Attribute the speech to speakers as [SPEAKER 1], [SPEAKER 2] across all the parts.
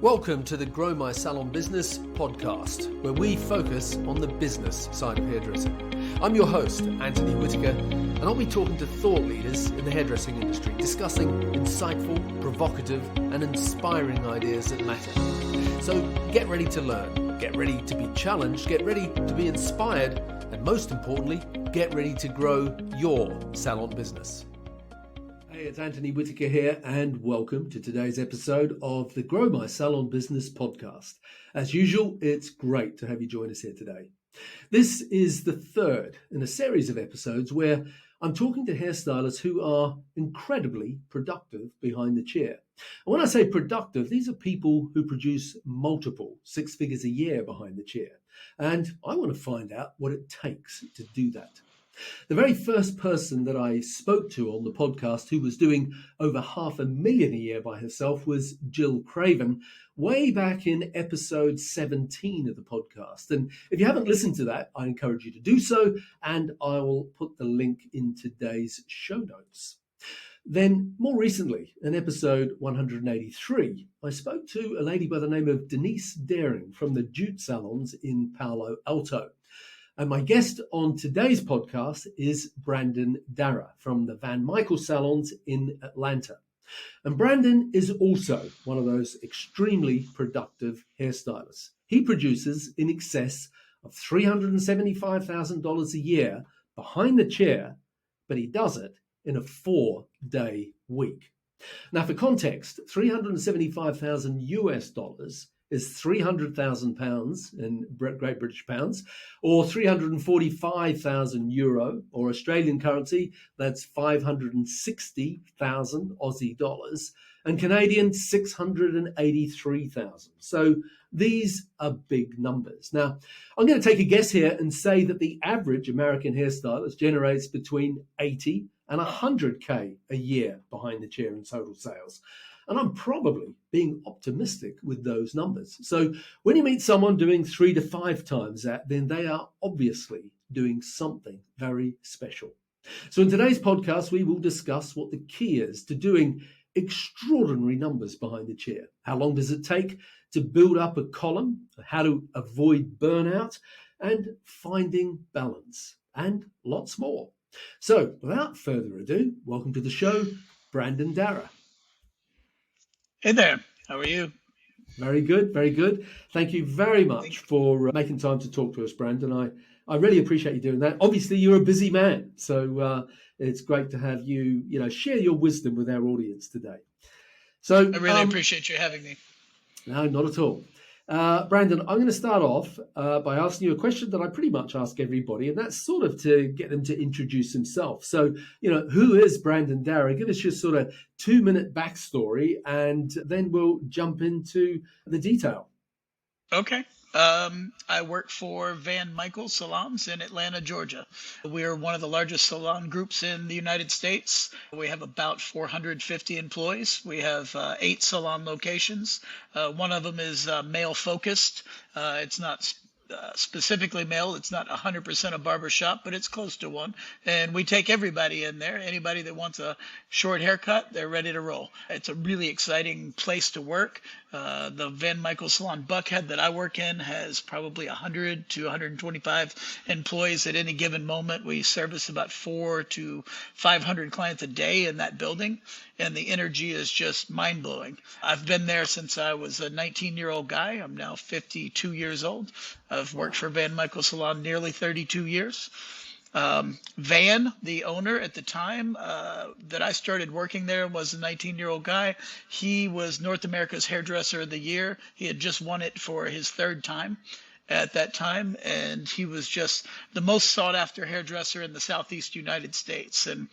[SPEAKER 1] Welcome to the Grow My Salon Business podcast, where we focus on the business side of hairdressing. I'm your host, Anthony Whitaker, and I'll be talking to thought leaders in the hairdressing industry, discussing insightful, provocative, and inspiring ideas that matter. So get ready to learn, get ready to be challenged, get ready to be inspired, and most importantly, get ready to grow your salon business. Hey, it's Anthony Whitaker here, and welcome to today's episode of the Grow My Salon Business podcast. As usual, it's great to have you join us here today. This is the third in a series of episodes where I'm talking to hairstylists who are incredibly productive behind the chair. And when I say productive, these are people who produce multiple six figures a year behind the chair. And I want to find out what it takes to do that. The very first person that I spoke to on the podcast who was doing over $500,000 a year by herself was Jill Craven, way back in episode 17 of the podcast. And if you haven't listened to that, I encourage you to do so, and I will put the link in today's show notes. Then, more recently, in episode 183, I spoke to a lady by the name of Denise Darragh from the Jute Salons in Palo Alto. And my guest on today's podcast is Brandon Darragh from the Michael Salons in Atlanta. And Brandon is also one of those extremely productive hairstylists. He produces in excess of $375,000 a year behind the chair, but he does it in a 4-day week. Now, for context, $375,000 US is 300,000 pounds in Great British pounds, or 345,000 euro, or Australian currency, that's 560,000 Aussie dollars, and Canadian 683,000. So these are big numbers. Now, I'm going to take a guess here and say that the average American hairstylist generates between 80 and 100K a year behind the chair in total sales. And I'm probably being optimistic with those numbers. So when you meet someone doing 3 to 5 times that, then they are obviously doing something very special. So in today's podcast, we will discuss what the key is to doing extraordinary numbers behind the chair. How long does it take to build up a column, how to avoid burnout, and finding balance, and lots more. So without further ado, welcome to the show, Brandon Darragh.
[SPEAKER 2] Hey there, how are you?
[SPEAKER 1] Very good, very good. Thank you very much for making time to talk to us, Brandon. I really appreciate you doing that. Obviously, you're a busy man, so it's great to have you, share your wisdom with our audience today. So
[SPEAKER 2] I really appreciate you having me.
[SPEAKER 1] No, not at all. Brandon, I'm going to start off by asking you a question that I pretty much ask everybody, and that's sort of to get them to introduce himself. So, who is Brandon Darragh? Give us your sort of 2-minute backstory, and then we'll jump into the detail.
[SPEAKER 2] Okay. I work for Michael Salons in Atlanta, Georgia. We're one of the largest salon groups in the United States. We have about 450 employees. We have 8 salon locations. One of them is male focused. It's not specifically male. It's not 100% a barber shop, but it's close to one. And we take everybody in there. Anybody that wants a short haircut, they're ready to roll. It's a really exciting place to work. The Michael Salon Buckhead that I work in has probably 100 to 125 employees at any given moment. We service about 400 to 500 clients a day in that building, and the energy is just mind-blowing. I've been there since I was a 19-year-old guy. I'm now 52 years old. I've worked for Michael Salon nearly 32 years. The owner at the time that I started working there, was a 19-year-old guy. He was North America's Hairdresser of the Year. He had just won it for his 3rd time at that time, and he was just the most sought-after hairdresser in the Southeast United States. And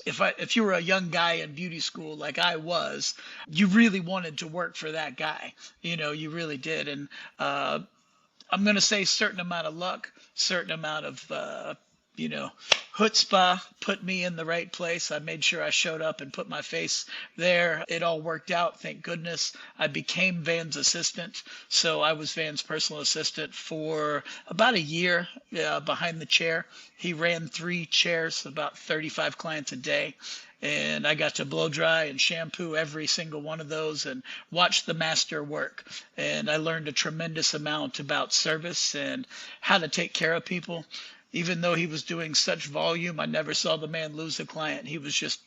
[SPEAKER 2] if you were a young guy in beauty school like I was, you really wanted to work for that guy. You really did. And I'm going to say certain amount of luck, certain amount of you know, chutzpah put me in the right place. I made sure I showed up and put my face there. It all worked out, thank goodness. I became Van's assistant. So I was Van's personal assistant for about a year behind the chair. He ran 3 chairs, about 35 clients a day. And I got to blow dry and shampoo every single one of those and watch the master work. And I learned a tremendous amount about service and how to take care of people. Even though he was doing such volume, I never saw the man lose a client. He was just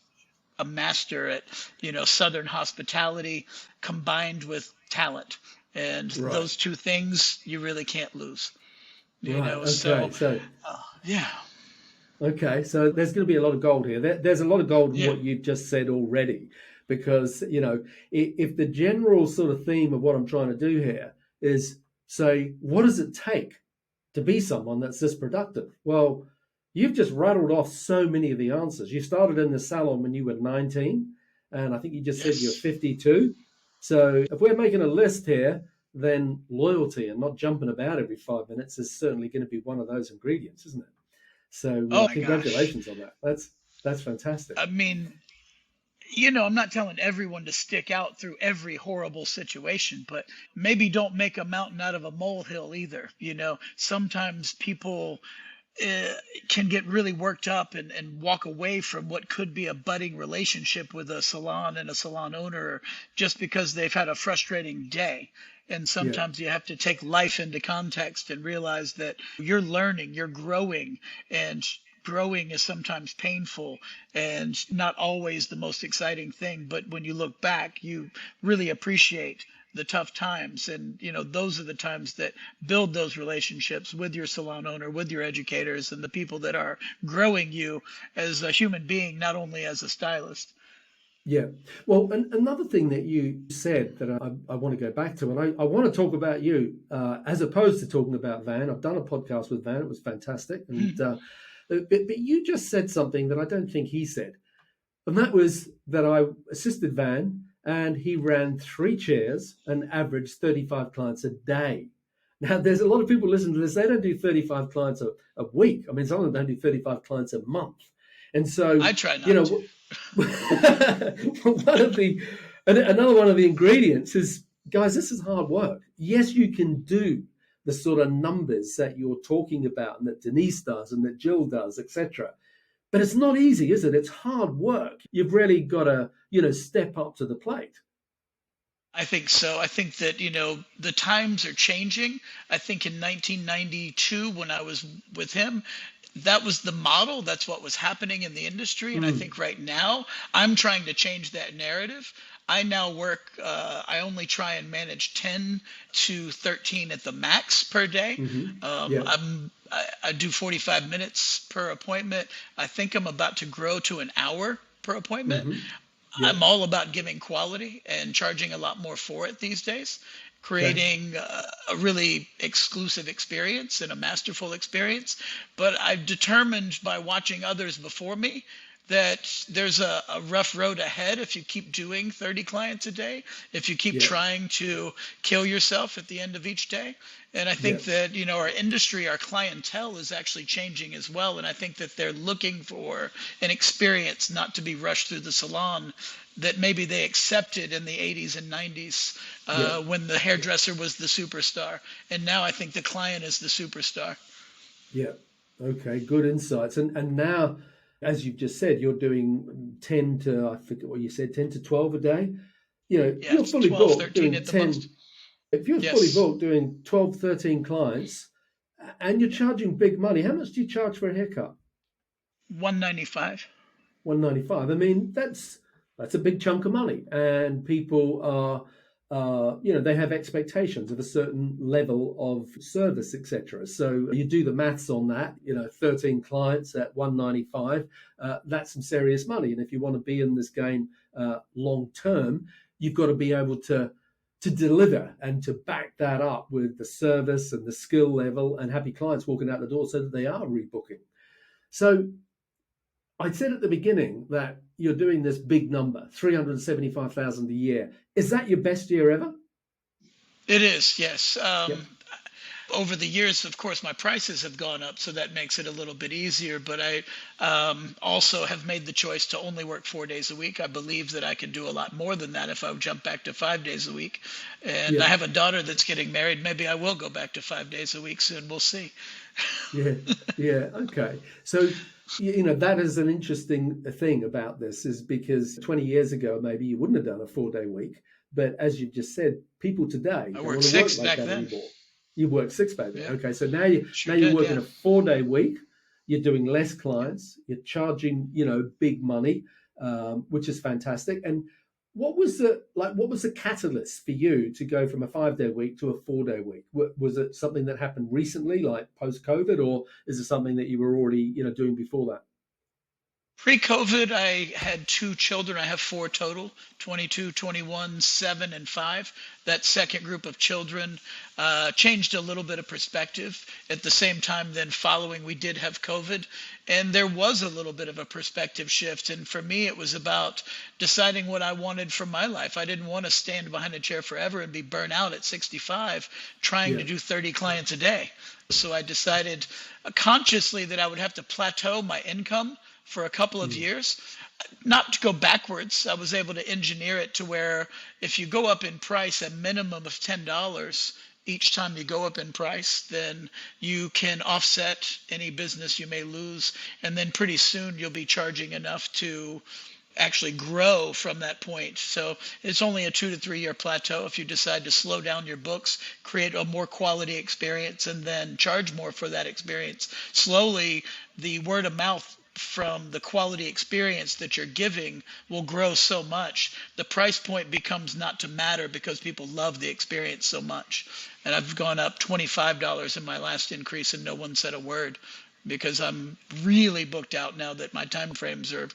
[SPEAKER 2] a master at, Southern hospitality combined with talent. And
[SPEAKER 1] Right.
[SPEAKER 2] those 2 things you really can't lose.
[SPEAKER 1] Right. Okay.
[SPEAKER 2] So yeah.
[SPEAKER 1] Okay, so there's going to be a lot of gold here. There's a lot of gold in
[SPEAKER 2] Yeah.
[SPEAKER 1] what you've just said already, because, if the general sort of theme of what I'm trying to do here is say, what does it take to be someone that's this productive? Well, you've just rattled off so many of the answers. You started in the salon when you were 19, and I think you just said you're 52. So if we're making a list here, then loyalty and not jumping about every 5 minutes is certainly going to be one of those ingredients, isn't it? So
[SPEAKER 2] Oh my
[SPEAKER 1] congratulations
[SPEAKER 2] gosh.
[SPEAKER 1] on that. That's fantastic.
[SPEAKER 2] I mean, I'm not telling everyone to stick out through every horrible situation, but maybe don't make a mountain out of a molehill either. Sometimes people uh, can get really worked up and walk away from what could be a budding relationship with a salon and a salon owner just because they've had a frustrating day. And
[SPEAKER 1] Yeah,
[SPEAKER 2] sometimes you have to take life into context and realize that you're learning, you're growing, and growing is sometimes painful and not always the most exciting thing. But when you look back, you really appreciate the tough times. And, those are the times that build those relationships with your salon owner, with your educators, and the people that are growing you as a human being, not only as a stylist.
[SPEAKER 1] yeah. Well, another thing that you said that I want to go back to, and I want to talk about you as opposed to talking about Van. I've done a podcast with Van. It was fantastic. And but you just said something that I don't think he said. And that was that I assisted Van and he ran 3 chairs and averaged 35 clients a day. Now, there's a lot of people listening to this. They don't do 35 clients a week. I mean, some of them don't do 35 clients a month. And so,
[SPEAKER 2] I try not to.
[SPEAKER 1] Another one of the ingredients is, guys, this is hard work. Yes, you can do the sort of numbers that you're talking about and that Denise does and that Jill does, etc. But it's not easy, is it? It's hard work. You've really got to, step up to the plate.
[SPEAKER 2] I think so. I think that, the times are changing. I think in 1992, when I was with him, that was the model. That's what was happening in the industry. And I
[SPEAKER 1] Mm.
[SPEAKER 2] think right now, I'm trying to change that narrative. I now I only try and manage 10 to 13 at the max per day.
[SPEAKER 1] Mm-hmm. Yeah.
[SPEAKER 2] I do 45 minutes per appointment. I think I'm about to grow to an hour per appointment.
[SPEAKER 1] Mm-hmm. Yeah.
[SPEAKER 2] I'm all about giving quality and charging a lot more for it these days,
[SPEAKER 1] Okay.
[SPEAKER 2] creating a really exclusive experience and a masterful experience. But I've determined by watching others before me that there's a rough road ahead if you keep doing 30 clients a day, if you keep
[SPEAKER 1] Yeah.
[SPEAKER 2] trying to kill yourself at the end of each day. And I
[SPEAKER 1] Yeah.
[SPEAKER 2] think that, our industry, our clientele is actually changing as well. And I think that they're looking for an experience not to be rushed through the salon that maybe they accepted in the 80s and 90s
[SPEAKER 1] Yeah.
[SPEAKER 2] when the hairdresser was the superstar. And now I think the client is the superstar.
[SPEAKER 1] Yeah. Okay. Good insights. And now, as you've just said, you're doing 10 to, I forget what you said, 10 to 12 a day. If
[SPEAKER 2] Yeah,
[SPEAKER 1] you're
[SPEAKER 2] it's
[SPEAKER 1] fully
[SPEAKER 2] 12,
[SPEAKER 1] booked
[SPEAKER 2] 13
[SPEAKER 1] doing
[SPEAKER 2] at the
[SPEAKER 1] 10,
[SPEAKER 2] most.
[SPEAKER 1] if you're fully
[SPEAKER 2] Yes.
[SPEAKER 1] booked doing 12, 13 clients and you're charging big money, how much do you charge for a haircut?
[SPEAKER 2] 195.
[SPEAKER 1] 195. I mean, that's a big chunk of money, and people are, they have expectations of a certain level of service, etc. So you do the maths on that. 13 clients at 195. That's some serious money, and if you want to be in this game long term, you've got to be able to deliver and to back that up with the service and the skill level and happy clients walking out the door so that they are rebooking. So I said at the beginning that you're doing this big number, 375,000 a year. Is that your best year ever?
[SPEAKER 2] It is, yes.
[SPEAKER 1] Yep.
[SPEAKER 2] Over the years, of course, my prices have gone up, so that makes it a little bit easier. But I also have made the choice to only work 4 days a week. I believe that I could do a lot more than that if I would jump back to 5 days a week. And I
[SPEAKER 1] Yeah,
[SPEAKER 2] have a daughter that's getting married. Maybe I will go back to 5 days a week soon. We'll see.
[SPEAKER 1] yeah, yeah. Okay. So, that is an interesting thing about this is because 20 years ago, maybe you wouldn't have done a 4-day week. But as you just said, people today
[SPEAKER 2] I
[SPEAKER 1] don't
[SPEAKER 2] worked
[SPEAKER 1] want to work
[SPEAKER 2] six
[SPEAKER 1] like
[SPEAKER 2] back
[SPEAKER 1] that
[SPEAKER 2] then.
[SPEAKER 1] anymore. You work 6 days.
[SPEAKER 2] Yeah,
[SPEAKER 1] Okay. So now
[SPEAKER 2] sure
[SPEAKER 1] you're
[SPEAKER 2] did.
[SPEAKER 1] working
[SPEAKER 2] Yeah.
[SPEAKER 1] a 4-day week. You're doing less clients. You're charging, big money, which is fantastic. And what was the catalyst for you to go from a 5-day week to a 4-day week? Was it something that happened recently, like post COVID, or is it something that you were already, doing before that?
[SPEAKER 2] Pre-COVID, I had two children. I have four total, 22, 21, 7, and 5. That second group of children changed a little bit of perspective. At the same time, then following, we did have COVID, and there was a little bit of a perspective shift. And for me, it was about deciding what I wanted from my life. I didn't want to stand behind a chair forever and be burnt out at 65 trying
[SPEAKER 1] Yeah.
[SPEAKER 2] to do 30 clients a day. So I decided consciously that I would have to plateau my income for a couple of
[SPEAKER 1] Mm.
[SPEAKER 2] years, not to go backwards. I was able to engineer it to where if you go up in price a minimum of $10 each time you go up in price, then you can offset any business you may lose. And then pretty soon you'll be charging enough to actually grow from that point. So it's only a 2 to 3 year plateau. If you decide to slow down your books, create a more quality experience, and then charge more for that experience, slowly the word of mouth from the quality experience that you're giving will grow so much. The price point becomes not to matter because people love the experience so much. And I've gone up $25 in my last increase and no one said a word because I'm really booked out now that my time frames are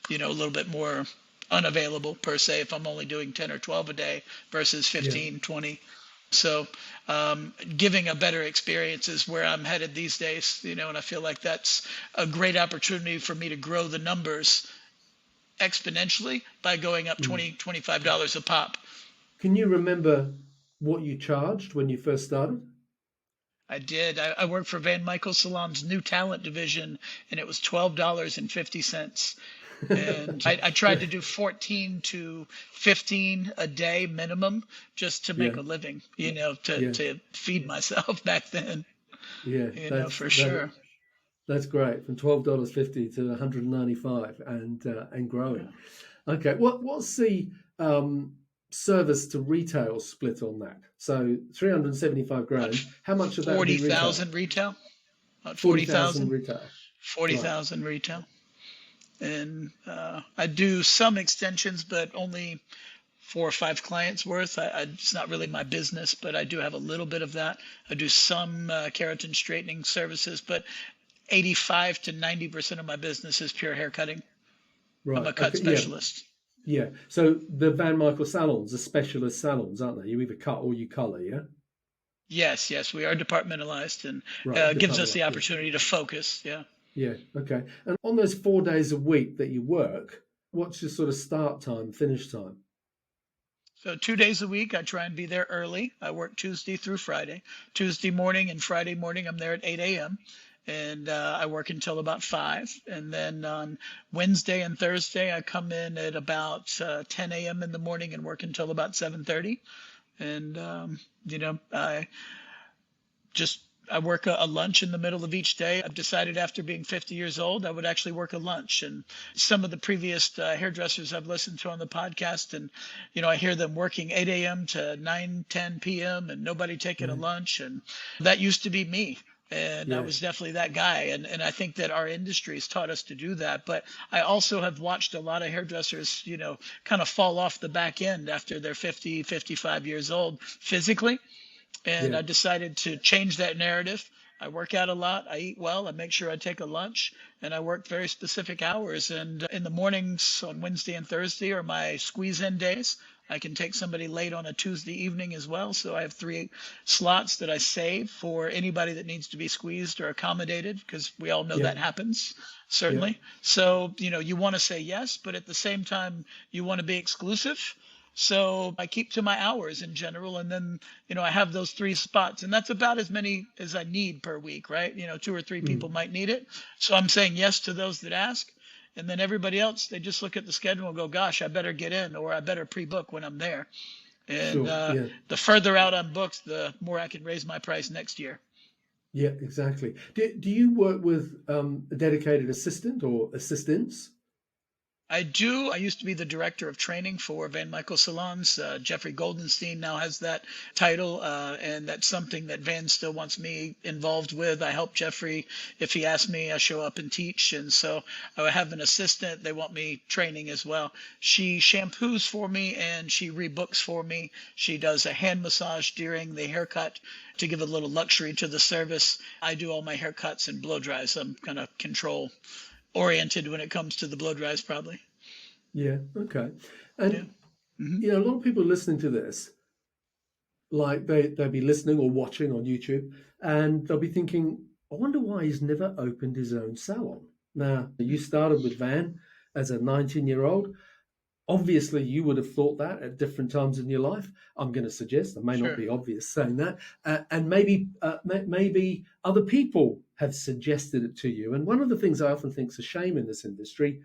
[SPEAKER 2] a little bit more unavailable per se if I'm only doing 10 or 12 a day versus
[SPEAKER 1] Yeah.
[SPEAKER 2] 15, 20. So giving a better experience is where I'm headed these days, and I feel like that's a great opportunity for me to grow the numbers exponentially by going up
[SPEAKER 1] Mm.
[SPEAKER 2] 20, $25 a pop.
[SPEAKER 1] Can you remember what you charged when you first started?
[SPEAKER 2] I did. I worked for Michael Salon's new talent division, and it was $12.50. And I tried to do 14 to 15 a day minimum just to make
[SPEAKER 1] Yeah.
[SPEAKER 2] a living,
[SPEAKER 1] Yeah.
[SPEAKER 2] to feed myself back then,
[SPEAKER 1] Yeah.
[SPEAKER 2] for sure.
[SPEAKER 1] That's great. From $12.50 to 195 and
[SPEAKER 2] Yeah.
[SPEAKER 1] growing. Okay. What's the service to retail split on that? So 375
[SPEAKER 2] About
[SPEAKER 1] grand. How much of that would be retail?
[SPEAKER 2] 40,000 retail, about
[SPEAKER 1] 40,000
[SPEAKER 2] 40,000,
[SPEAKER 1] retail. Right.
[SPEAKER 2] 40,000 retail. And I do some extensions, but only 4 or 5 clients worth. It's not really my business, but I do have a little bit of that. I do some keratin straightening services, but 85 to 90% of my business is pure hair cutting. I'm
[SPEAKER 1] Right.
[SPEAKER 2] a cut
[SPEAKER 1] Okay. Yeah.
[SPEAKER 2] specialist.
[SPEAKER 1] Yeah. So the Van Michael salons are specialist salons, aren't they? You either cut or you color. Yeah.
[SPEAKER 2] Yes, yes, we are departmentalized and
[SPEAKER 1] Right.
[SPEAKER 2] gives us
[SPEAKER 1] Department.
[SPEAKER 2] the
[SPEAKER 1] Yeah.
[SPEAKER 2] opportunity to focus. Yeah.
[SPEAKER 1] Yeah. Okay. And on those 4 days a week that you work, what's your sort of start time, finish time?
[SPEAKER 2] So 2 days a week, I try and be there early. I work Tuesday through Friday. Tuesday morning and Friday morning, I'm there at 8 a.m. And I work until about 5. And then on Wednesday and Thursday, I come in at about 10 a.m. in the morning and work until about 7:30. And just I work a lunch in the middle of each day. I've decided after being 50 years old, I would actually work a lunch. And some of the previous hairdressers I've listened to on the podcast, and I hear them working 8 a.m. to 9, 10 p.m. and nobody taking a
[SPEAKER 1] Yeah.
[SPEAKER 2] lunch. And that used to be me. And I
[SPEAKER 1] Yeah.
[SPEAKER 2] was definitely that guy. And I think that our industry has taught us to do that. But I also have watched a lot of hairdressers, kind of fall off the back end after they're 50, 55 years old physically, and
[SPEAKER 1] Yeah.
[SPEAKER 2] I decided to change that narrative. I work out a lot. I eat well. I make sure I take a lunch, and I work very specific hours. And in the mornings on Wednesday and Thursday are my squeeze-in days. I can take somebody late on a Tuesday evening as well. So I have 3 slots that I save for anybody that needs to be squeezed or accommodated, because we all know
[SPEAKER 1] Yeah.
[SPEAKER 2] that happens,
[SPEAKER 1] Yeah.
[SPEAKER 2] certainly. So, you want to say yes, but at the same time, you want to be exclusive. So I keep to my hours in general. And then, I have those 3 spots, and that's about as many as I need per week, right? 2 or 3 people
[SPEAKER 1] Mm.
[SPEAKER 2] might need it. So I'm saying yes to those that ask. And then everybody else, they just look at the schedule and go, gosh, I better get in, or I better pre-book when I'm there. And
[SPEAKER 1] Sure. Yeah.
[SPEAKER 2] the further out I'm booked, the more I can raise my price next year.
[SPEAKER 1] Yeah, exactly. Do you work with a dedicated assistant or assistants?
[SPEAKER 2] I do. I used to be the director of training for Van Michael Salons. Jeffrey Goldenstein now has that title, and that's something that Van still wants me involved with. I help Jeffrey. If he asks me, I show up and teach. And so I have an assistant. They want me training as well. She shampoos for me and she rebooks for me. She does a hand massage during the haircut to give a little luxury to the service. I do all my haircuts and blow dries. I'm kind of control oriented when it comes to the blow dries, probably.
[SPEAKER 1] Yeah. Okay.
[SPEAKER 2] Yeah.
[SPEAKER 1] And
[SPEAKER 2] Hmm.
[SPEAKER 1] a lot of people listening to this, like they'll be listening or watching on YouTube, and they'll be thinking, I wonder why he's never opened his own salon. Now, you started with Van as a 19-year-old. Obviously, you would have thought that at different times in your life. I'm going to suggest it may not
[SPEAKER 2] Sure.
[SPEAKER 1] be obvious saying that, and maybe other people have suggested it to you. And one of the things I often think is a shame in this industry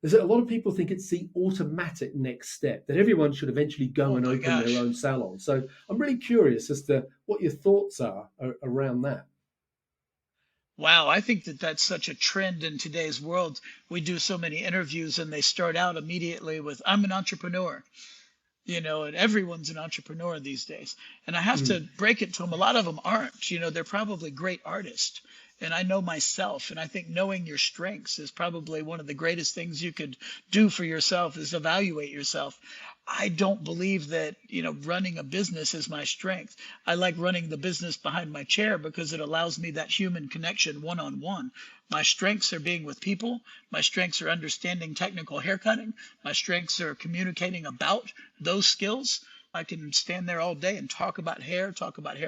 [SPEAKER 1] is that a lot of people think it's the automatic next step that everyone should eventually go
[SPEAKER 2] Oh
[SPEAKER 1] and
[SPEAKER 2] my
[SPEAKER 1] open their
[SPEAKER 2] gosh.
[SPEAKER 1] own salon. So I'm really curious as to what your thoughts are around that.
[SPEAKER 2] Wow, I think that that's such a trend in today's world. We do so many interviews and they start out immediately with, I'm an entrepreneur, and everyone's an entrepreneur these days. And I have to
[SPEAKER 1] Mm,
[SPEAKER 2] break it to them. A lot of them aren't. They're probably great artists. And I know myself, and I think knowing your strengths is probably one of the greatest things you could do for yourself is evaluate yourself. I don't believe that, running a business is my strength. I like running the business behind my chair because it allows me that human connection one on one. My strengths are being with people. My strengths are understanding technical haircutting. My strengths are communicating about those skills. I can stand there all day and talk about hair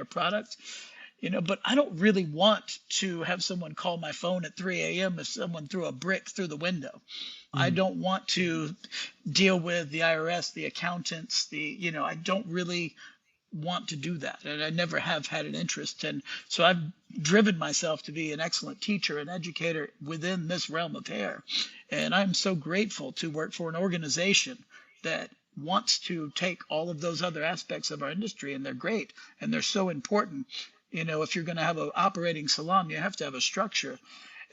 [SPEAKER 2] products, but I don't really want to have someone call my phone at 3 a.m. if someone threw a brick through the window. I
[SPEAKER 1] mm,
[SPEAKER 2] don't want to deal with the IRS, the accountants, I don't really want to do that. And I never have had an interest. And so I've driven myself to be an excellent teacher and educator within this realm of hair. And I'm so grateful to work for an organization that wants to take all of those other aspects of our industry, and they're great and they're so important. If you're going to have an operating salon, you have to have a structure.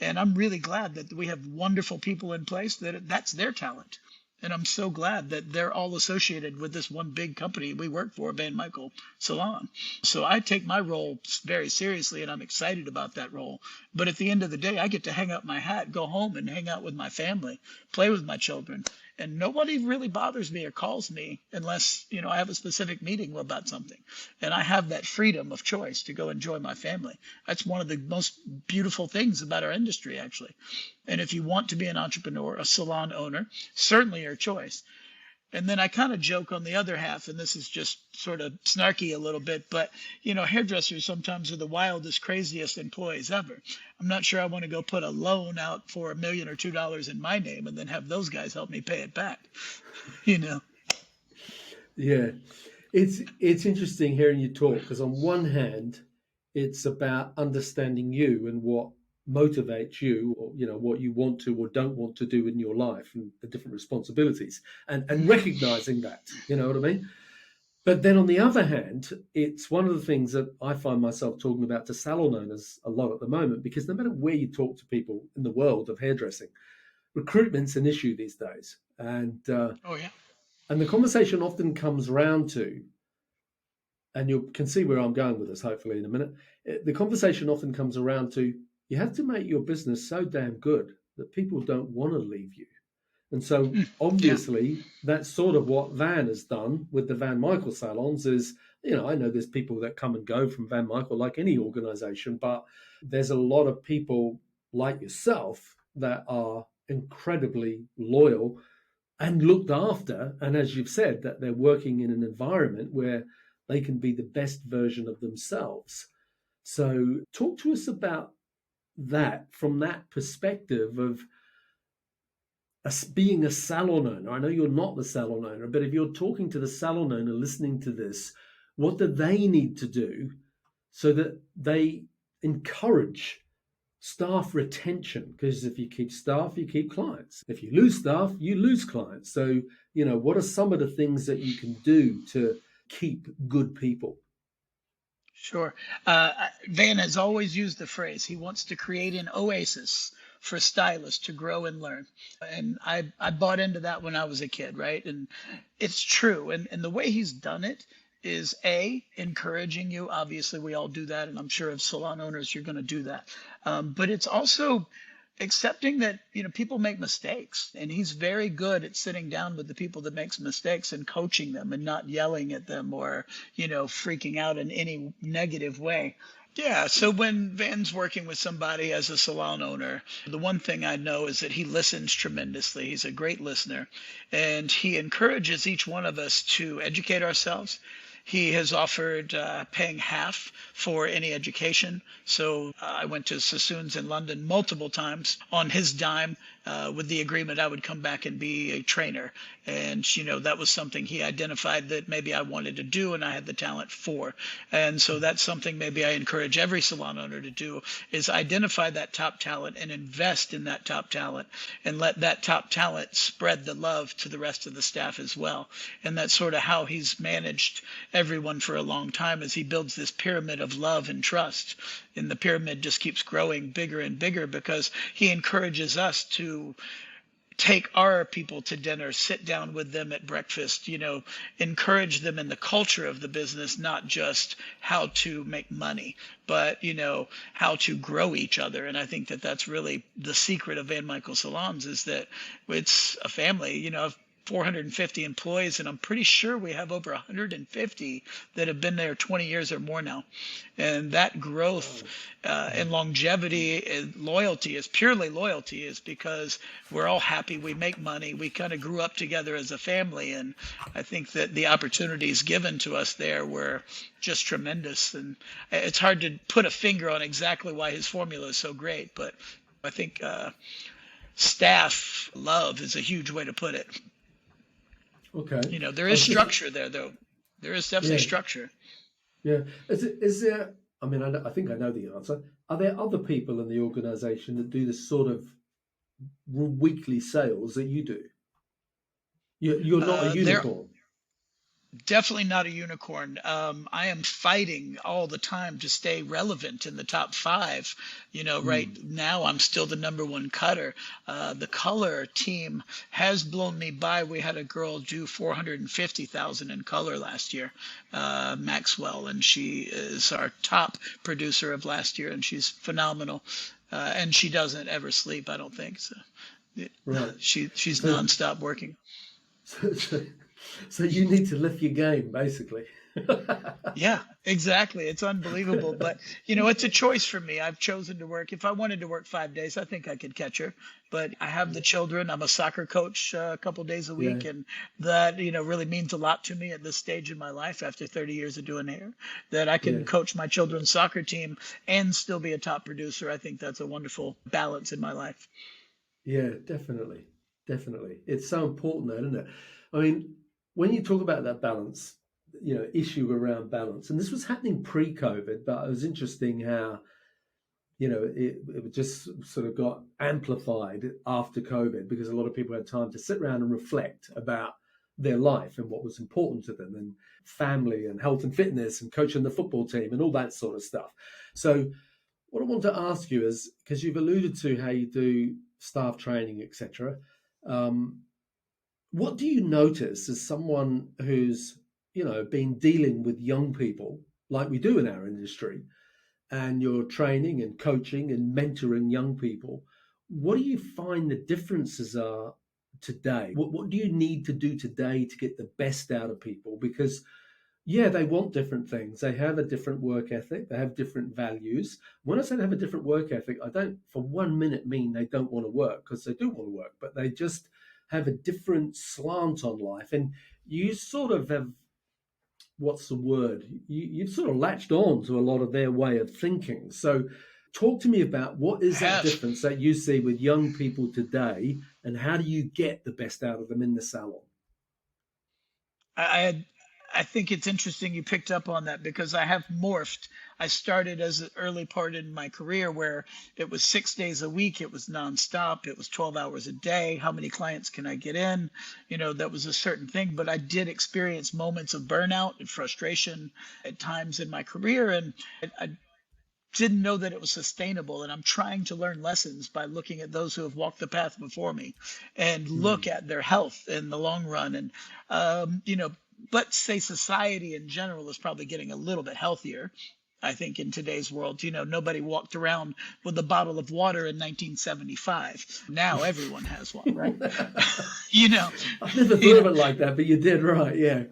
[SPEAKER 2] And I'm really glad that we have wonderful people in place that's their talent. And I'm so glad that they're all associated with this one big company we work for, Van Michael Salon. So I take my role very seriously and I'm excited about that role. But at the end of the day, I get to hang up my hat, go home and hang out with my family, play with my children. And nobody really bothers me or calls me unless, I have a specific meeting about something. And I have that freedom of choice to go enjoy my family. That's one of the most beautiful things about our industry, actually. And if you want to be an entrepreneur, a salon owner, certainly your choice. And then I kind of joke on the other half, and this is just sort of snarky a little bit, but hairdressers sometimes are the wildest, craziest employees ever. I'm not sure I want to go put a loan out for $1 or $2 in my name and then have those guys help me pay it back. You know.
[SPEAKER 1] yeah. It's interesting hearing you talk because on one hand, it's about understanding you and what motivates you, or what you want to or don't want to do in your life and the different responsibilities, and
[SPEAKER 2] Mhm.
[SPEAKER 1] recognizing that. You know what I mean? But then on the other hand, it's one of the things that I find myself talking about to salon owners a lot at the moment because no matter where you talk to people in the world of hairdressing, recruitment's an issue these days,
[SPEAKER 2] Oh yeah.
[SPEAKER 1] and the conversation often comes round to, and you can see where I'm going with this hopefully in a minute. The conversation often comes around to you have to make your business so damn good that people don't want to leave you. And so
[SPEAKER 2] Mm. Yeah.
[SPEAKER 1] obviously that's sort of what Van has done with the Van Michael salons is, I know there's people that come and go from Van Michael like any organization, but there's a lot of people like yourself that are incredibly loyal and looked after. And as you've said, that they're working in an environment where they can be the best version of themselves. So talk to us about that from that perspective of being a salon owner, I know you're not the salon owner, but if you're talking to the salon owner listening to this, what do they need to do so that they encourage staff retention? Because if you keep staff, you keep clients. If you lose staff, you lose clients. So, what are some of the things that you can do to keep good people?
[SPEAKER 2] Sure. Van has always used the phrase he wants to create an oasis for stylists to grow and learn. And I bought into that when I was a kid, right? And it's true. And the way he's done it is encouraging you. Obviously, we all do that. And I'm sure as salon owners, you're going to do that. But it's also accepting that people make mistakes, and he's very good at sitting down with the people that makes mistakes and coaching them and not yelling at them or freaking out in any negative way. Yeah, so when Van's working with somebody as a salon owner, the one thing I know is that he listens tremendously. He's a great listener, and he encourages each one of us to educate ourselves. He has offered paying half for any education. So I went to Sassoon's in London multiple times on his dime with the agreement I would come back and be a trainer. And, that was something he identified that maybe I wanted to do and I had the talent for. And so that's something maybe I encourage every salon owner to do, is identify that top talent and invest in that top talent and let that top talent spread the love to the rest of the staff as well. And that's sort of how he's managed everyone for a long time, as he builds this pyramid of love and trust. And the pyramid just keeps growing bigger and bigger because he encourages us to take our people to dinner, sit down with them at breakfast, encourage them in the culture of the business, not just how to make money, but, how to grow each other. And I think that that's really the secret of Van Michael Salons, is that it's a family. I've 450 employees, and I'm pretty sure we have over 150 that have been there 20 years or more now. And that growth and longevity and loyalty is purely loyalty, is because we're all happy, we make money, we kind of grew up together as a family. And I think that the opportunities given to us there were just tremendous. And it's hard to put a finger on exactly why his formula is so great, but I think staff love is a huge way to put it.
[SPEAKER 1] Okay.
[SPEAKER 2] There is structure there, though. There is definitely structure.
[SPEAKER 1] Yeah. Is there, I think I know the answer. Are there other people in the organization that do this sort of weekly sales that you do? You're not a unicorn.
[SPEAKER 2] Definitely not a unicorn. I am fighting all the time to stay relevant in the top 5. Right now I'm still the number 1 cutter. The color team has blown me by. We had a girl do 450,000 in color last year, Maxwell, and she is our top producer of last year, and she's phenomenal. And she doesn't ever sleep, I don't think. So
[SPEAKER 1] right.
[SPEAKER 2] She's nonstop working.
[SPEAKER 1] So you need to lift your game, basically.
[SPEAKER 2] Yeah, exactly. It's unbelievable. But, it's a choice for me. I've chosen to work. If I wanted to work 5 days, I think I could catch her. But I have the children. I'm a soccer coach a couple days a week. Yeah. And that, really means a lot to me at this stage in my life after 30 years of doing hair, that I can coach my children's soccer team and still be a top producer. I think that's a wonderful balance in my life.
[SPEAKER 1] Yeah, definitely. Definitely. It's so important, though, isn't it? When you talk about that balance, issue around balance, and this was happening pre-COVID, but it was interesting how, it just sort of got amplified after COVID, because a lot of people had time to sit around and reflect about their life and what was important to them, and family and health and fitness and coaching the football team and all that sort of stuff. So what I want to ask you is, because you've alluded to how you do staff training, etc., what do you notice as someone who's, been dealing with young people like we do in our industry, and you're training and coaching and mentoring young people? What do you find the differences are today? What do you need to do today to get the best out of people? Because, they want different things. They have a different work ethic. They have different values. When I say they have a different work ethic, I don't for 1 minute mean they don't want to work, because they do want to work, but they just have a different slant on life. And you sort of have, what's the word? You've sort of latched on to a lot of their way of thinking. So talk to me about what is that difference that you see with young people today and how do you get the best out of them in the salon?
[SPEAKER 2] I had, I think it's interesting you picked up on that because I have morphed. I started as an early part in my career where it was 6 days a week, it was nonstop, it was 12 hours a day. How many clients can I get in? That was a certain thing. But I did experience moments of burnout and frustration at times in my career, and I didn't know that it was sustainable. And I'm trying to learn lessons by looking at those who have walked the path before me and look at their health in the long run. And, let's say society in general is probably getting a little bit healthier. I think in today's world, nobody walked around with a bottle of water in 1975. Now everyone has one, right? you know,
[SPEAKER 1] I never
[SPEAKER 2] you
[SPEAKER 1] thought of
[SPEAKER 2] know,
[SPEAKER 1] it like that, but you did, right? Yeah,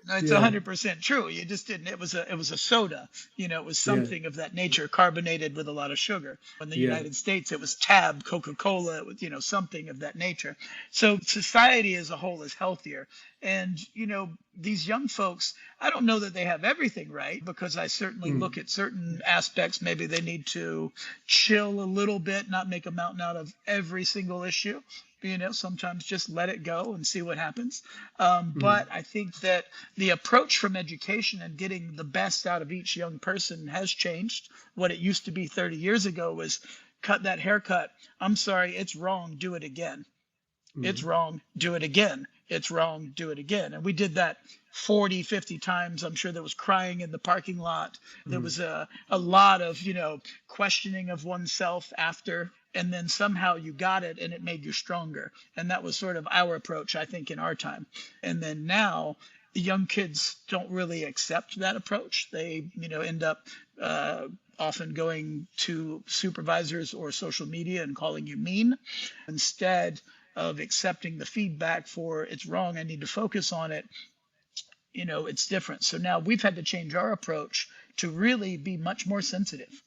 [SPEAKER 2] No, it's
[SPEAKER 1] yeah,
[SPEAKER 2] 100% true. You just didn't. It was a soda. It was
[SPEAKER 1] yeah,
[SPEAKER 2] something of that nature, carbonated with a lot of sugar. In the
[SPEAKER 1] yeah.
[SPEAKER 2] United States, it was Tab, Coca-Cola, with something of that nature. So society as a whole is healthier. And these young folks, I don't know that they have everything right because I certainly
[SPEAKER 1] Mm,
[SPEAKER 2] look at certain aspects. Maybe they need to chill a little bit, not make a mountain out of every single issue. Sometimes just let it go and see what happens.
[SPEAKER 1] mm,
[SPEAKER 2] But I think that the approach from education and getting the best out of each young person has changed. What it used to be 30 years ago was cut that haircut. I'm sorry, it's wrong. Do it again. It's
[SPEAKER 1] mm,
[SPEAKER 2] wrong. Do it again. It's wrong. Do it again. And we did that 40, 50 times. I'm sure there was crying in the parking lot. There
[SPEAKER 1] mm.
[SPEAKER 2] was a lot of, questioning of oneself after. And then somehow you got it and it made you stronger. And that was sort of our approach, I think, in our time. And then now the young kids don't really accept that approach. They, end up often going to supervisors or social media and calling you mean instead of accepting the feedback for it's wrong, I need to focus on it. It's different. So now we've had to change our approach to really be much more sensitive.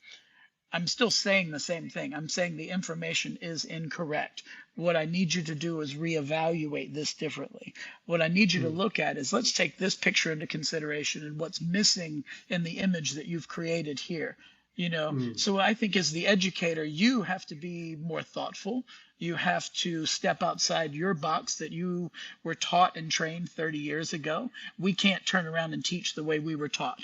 [SPEAKER 2] I'm still saying the same thing. I'm saying the information is incorrect. What I need you to do is reevaluate this differently. What I need you to
[SPEAKER 1] Mm,
[SPEAKER 2] look at is let's take this picture into consideration and what's missing in the image that you've created here.
[SPEAKER 1] mm,
[SPEAKER 2] So I think as the educator, you have to be more thoughtful. You have to step outside your box that you were taught and trained 30 years ago. We can't turn around and teach the way we were taught.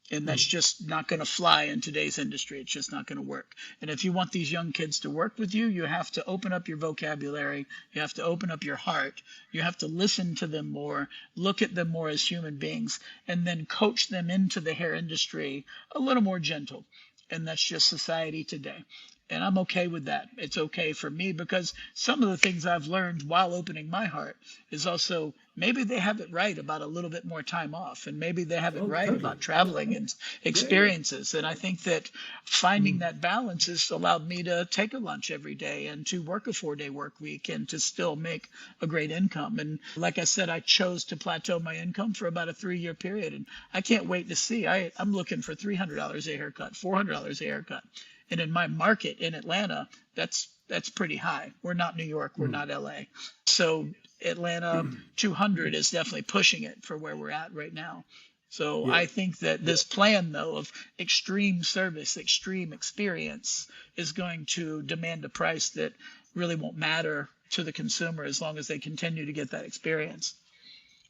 [SPEAKER 2] And that's
[SPEAKER 1] mm.
[SPEAKER 2] just not going to fly in today's industry. It's just not going to work. And if you want these young kids to work with you, you have to open up your vocabulary. You have to open up your heart. You have to listen to them more, look at them more as human beings, and then coach them into the hair industry a little more gentle. And that's just society today. And I'm okay with that. It's okay for me because some of the things I've learned while opening my heart is also maybe they have it right about a little bit more time off, and maybe they have it
[SPEAKER 1] Oh,
[SPEAKER 2] right
[SPEAKER 1] totally.
[SPEAKER 2] about traveling and
[SPEAKER 1] Yeah, yeah.
[SPEAKER 2] experiences. And I think that finding
[SPEAKER 1] Mm,
[SPEAKER 2] that balance has allowed me to take a lunch every day and to work a 4-day work week and to still make a great income. And like I said, I chose to plateau my income for about a 3-year period. And I can't wait to see. I'm looking for $300 a haircut, $400 a haircut. And in my market in Atlanta, that's pretty high. We're not New York, we're
[SPEAKER 1] mm.
[SPEAKER 2] not LA. So Atlanta 200 is definitely pushing it for where we're at right now. So
[SPEAKER 1] Yeah.
[SPEAKER 2] I think that this plan, though, of extreme service, extreme experience, is going to demand a price that really won't matter to the consumer as long as they continue to get that experience.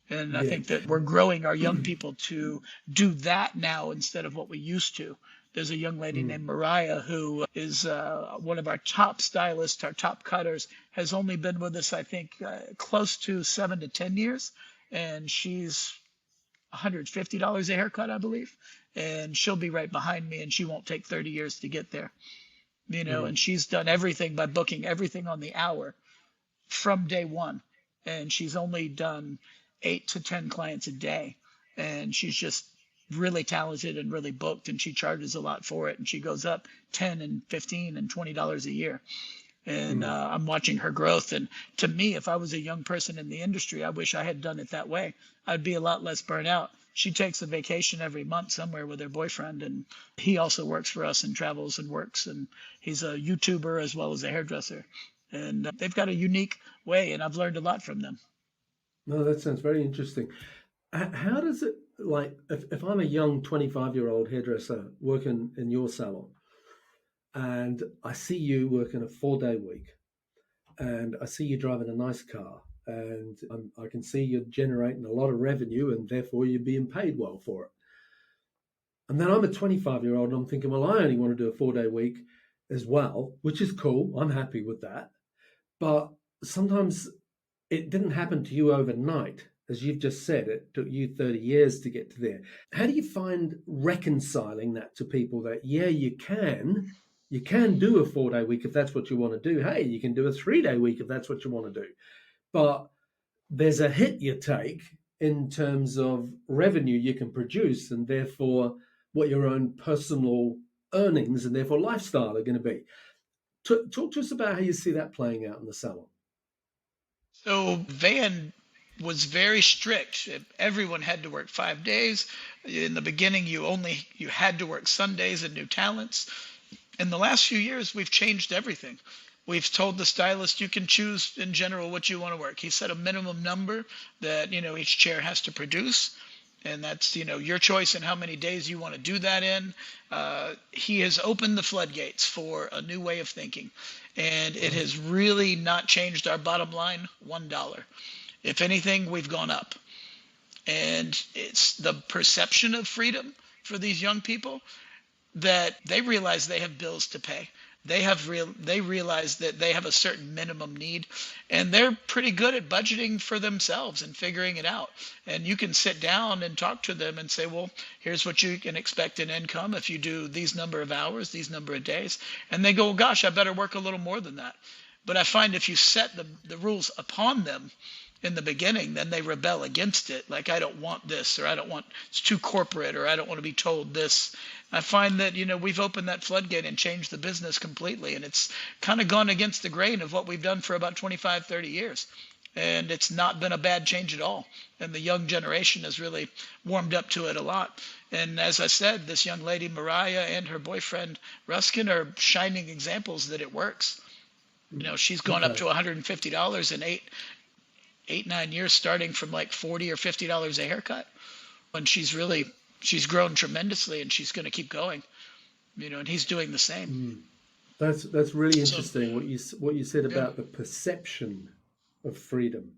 [SPEAKER 2] And I
[SPEAKER 1] Yeah.
[SPEAKER 2] think that we're growing our young people to do that now instead of what we used to. There's a young lady
[SPEAKER 1] Mm,
[SPEAKER 2] named Mariah who is one of our top stylists, our top cutters, has only been with us, I think, close to 7 to 10 years. And she's $150 a haircut, I believe. And she'll be right behind me and she won't take 30 years to get there.
[SPEAKER 1] mm.
[SPEAKER 2] And she's done everything by booking everything on the hour from day one. And she's only done 8 to 10 clients a day. And she's just really talented and really booked. And she charges a lot for it. And she goes up 10 and 15 and $20 a year. And
[SPEAKER 1] Mm.
[SPEAKER 2] I'm watching her growth. And to me, if I was a young person in the industry, I wish I had done it that way. I'd be a lot less burnt out. She takes a vacation every month somewhere with her boyfriend, and he also works for us and travels and works. And he's a YouTuber as well as a hairdresser. And they've got a unique way, and I've learned a lot from them.
[SPEAKER 1] No, that sounds very interesting. How does it, like, if I'm a young 25-year-old hairdresser working in your salon and I see you working a 4-day week, and I see you driving a nice car, and I can see you're generating a lot of revenue, and therefore you're being paid well for it. And then I'm a 25-year-old, and I'm thinking, well, I only want to do a 4-day week as well, which is cool. I'm happy with that. But sometimes it didn't happen to you overnight. As you've just said, it took you 30 years to get to there. How do you find reconciling that to people that, yeah, you can do a 4-day week if that's what you want to do. Hey, you can do a 3-day week if that's what you want to do. But there's a hit you take in terms of revenue you can produce, and therefore what your own personal earnings and therefore lifestyle are going to be. Talk to us about how you see that playing out in the salon.
[SPEAKER 2] So Van was very strict. Everyone had to work 5 days. In the beginning, you had to work Sundays and new talents. In the last few years, we've changed everything. We've told the stylist you can choose in general what you want to work. He set a minimum number that each chair has to produce, and that's your choice in how many days you want to do that in. He has opened the floodgates for a new way of thinking, and it has really not changed our bottom line $1. If anything, we've gone up, and it's the perception of freedom for these young people that they realize they have bills to pay. They realize that they have a certain minimum need, and they're pretty good at budgeting for themselves and figuring it out. And you can sit down and talk to them and say, well, here's what you can expect in income if you do these number of hours, these number of days. And they go, well, gosh, I better work a little more than that. But I find if you set the rules upon them in the beginning, then they rebel against it. Like, I don't want this, or it's too corporate, or I don't want to be told this. I find that, we've opened that floodgate and changed the business completely. And it's kind of gone against the grain of what we've done for about 25, 30 years. And it's not been a bad change at all. And the young generation has really warmed up to it a lot. And as I said, this young lady, Mariah, and her boyfriend, Ruskin, are shining examples that it works. She's gone up to $150 in 8-9 years, starting from like $40 or $50 a haircut. And she's grown tremendously, and she's going to keep going, and he's doing the same.
[SPEAKER 1] That's really interesting. What you said about the perception of freedom,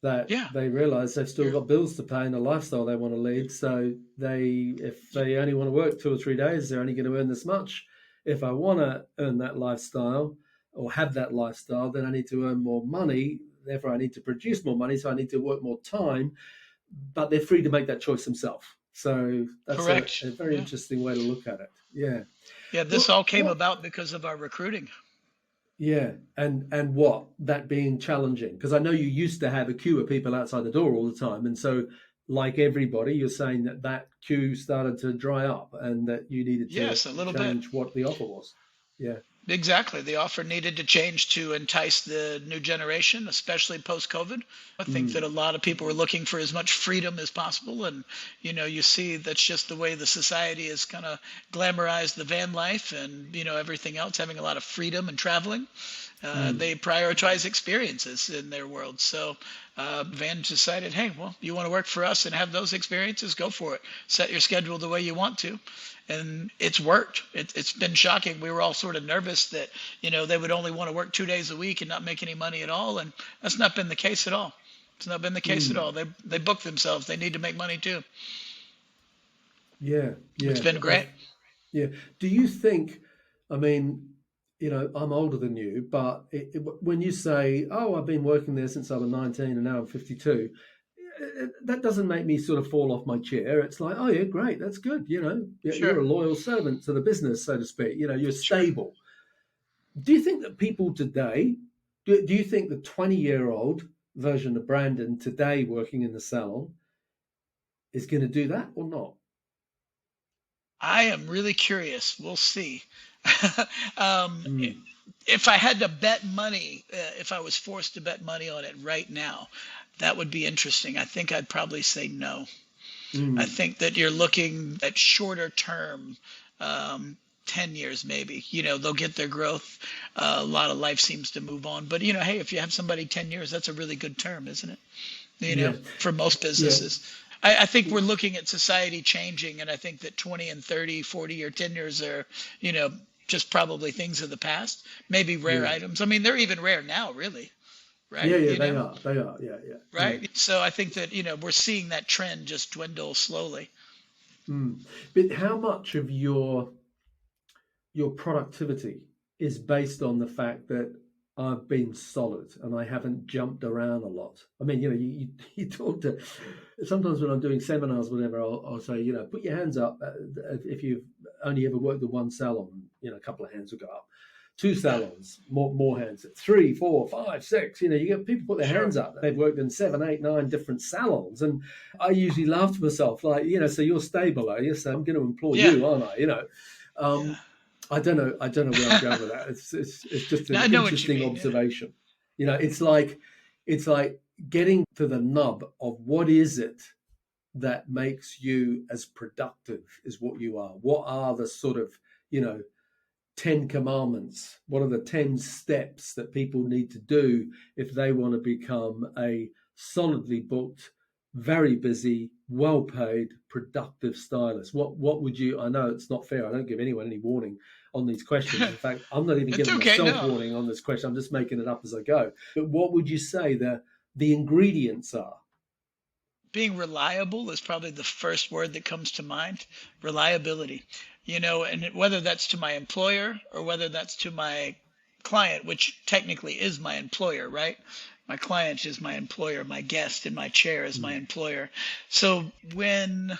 [SPEAKER 1] that they realize they've still got bills to pay and a lifestyle they want to lead. So if they only want to work 2 or 3 days, they're only going to earn this much. If I want to earn that lifestyle or have that lifestyle, then I need to earn more money. Therefore, I need to produce more money, so I need to work more time. But they're free to make that choice themselves. So that's a very interesting way to look at it. Yeah.
[SPEAKER 2] Yeah, this all came about because of our recruiting.
[SPEAKER 1] Yeah, and that being challenging, because I know you used to have a queue of people outside the door all the time, and so like everybody, you're saying that queue started to dry up, and that you needed to change what the offer was. Yeah.
[SPEAKER 2] Exactly. The offer needed to change to entice the new generation, especially post-COVID. I think that a lot of people were looking for as much freedom as possible. And, you see that's just the way the society has kind of glamorized the van life and, everything else, having a lot of freedom and traveling. They prioritize experiences in their world. So Van decided, hey, well, you want to work for us and have those experiences? Go for it. Set your schedule the way you want to. And it's worked. It's been shocking. We were all sort of nervous that, they would only want to work 2 days a week and not make any money at all. And that's not been the case at all. It's not been the case at all. They book themselves. They need to make money too.
[SPEAKER 1] Yeah.
[SPEAKER 2] It's been great.
[SPEAKER 1] Yeah. Do you think, I'm older than you, but when you say, oh, I've been working there since I was 19 and now I'm 52, that doesn't make me sort of fall off my chair. It's like, oh yeah, great, that's good. You're a loyal servant to the business, so to speak. You're stable. Do you think that people today, do you think the 20-year-old version of Brandon today working in the salon is going to do that or not?
[SPEAKER 2] I am really curious. We'll see. If I had to bet money, if I was forced to bet money on it right now, that would be interesting. I think I'd probably say no. I think that you're looking at shorter term, 10 years maybe. They'll get their growth. A lot of life seems to move on. But, hey, if you have somebody 10 years, that's a really good term, isn't it? For most businesses. Yeah. I think we're looking at society changing, and I think that 20 and 30, 40 or 10 years are, just probably things of the past, maybe rare
[SPEAKER 1] Yeah.
[SPEAKER 2] items. I mean, they're even rare now, really,
[SPEAKER 1] Yeah,
[SPEAKER 2] right?
[SPEAKER 1] yeah, they are. They are. Yeah, yeah, yeah.
[SPEAKER 2] Right. So I think that, we're seeing that trend just dwindle slowly.
[SPEAKER 1] Mm. But how much of your productivity is based on the fact that I've been solid and I haven't jumped around a lot? I mean, you talk to, sometimes when I'm doing seminars, whatever, I'll say, put your hands up if you've only ever worked in one salon. A couple of hands will go up. Two
[SPEAKER 2] Yeah,
[SPEAKER 1] salons, more hands. Three, four, five, six. You get people put their
[SPEAKER 2] sure.
[SPEAKER 1] hands up. They've worked in 7, 8, 9 different salons, and I usually laugh to myself, like, so you're stable, are you? So I'm going to employ
[SPEAKER 2] Yeah.
[SPEAKER 1] you, aren't I?
[SPEAKER 2] Yeah.
[SPEAKER 1] Um, I don't know. I don't know where I'm going with that. It's just
[SPEAKER 2] Now,
[SPEAKER 1] an
[SPEAKER 2] I know what you
[SPEAKER 1] interesting
[SPEAKER 2] mean. Yeah.
[SPEAKER 1] observation. It's like getting to the nub of what is it that makes you as productive as what you are. What are the sort of 10 commandments? What are the 10 steps that people need to do if they want to become a solidly booked, very busy, well paid, productive stylist? What would you, I know it's not fair. I don't give anyone any warning on these questions. In fact, I'm not even
[SPEAKER 2] It's
[SPEAKER 1] giving
[SPEAKER 2] okay.
[SPEAKER 1] myself
[SPEAKER 2] No.
[SPEAKER 1] warning on this question. I'm just making it up as I go. But what would you say the ingredients are?
[SPEAKER 2] Being reliable is probably the first word that comes to mind. Reliability, and whether that's to my employer or whether that's to my client, which technically is my employer, right? My client is my employer, my guest in my chair is my
[SPEAKER 1] Mm,
[SPEAKER 2] employer. So when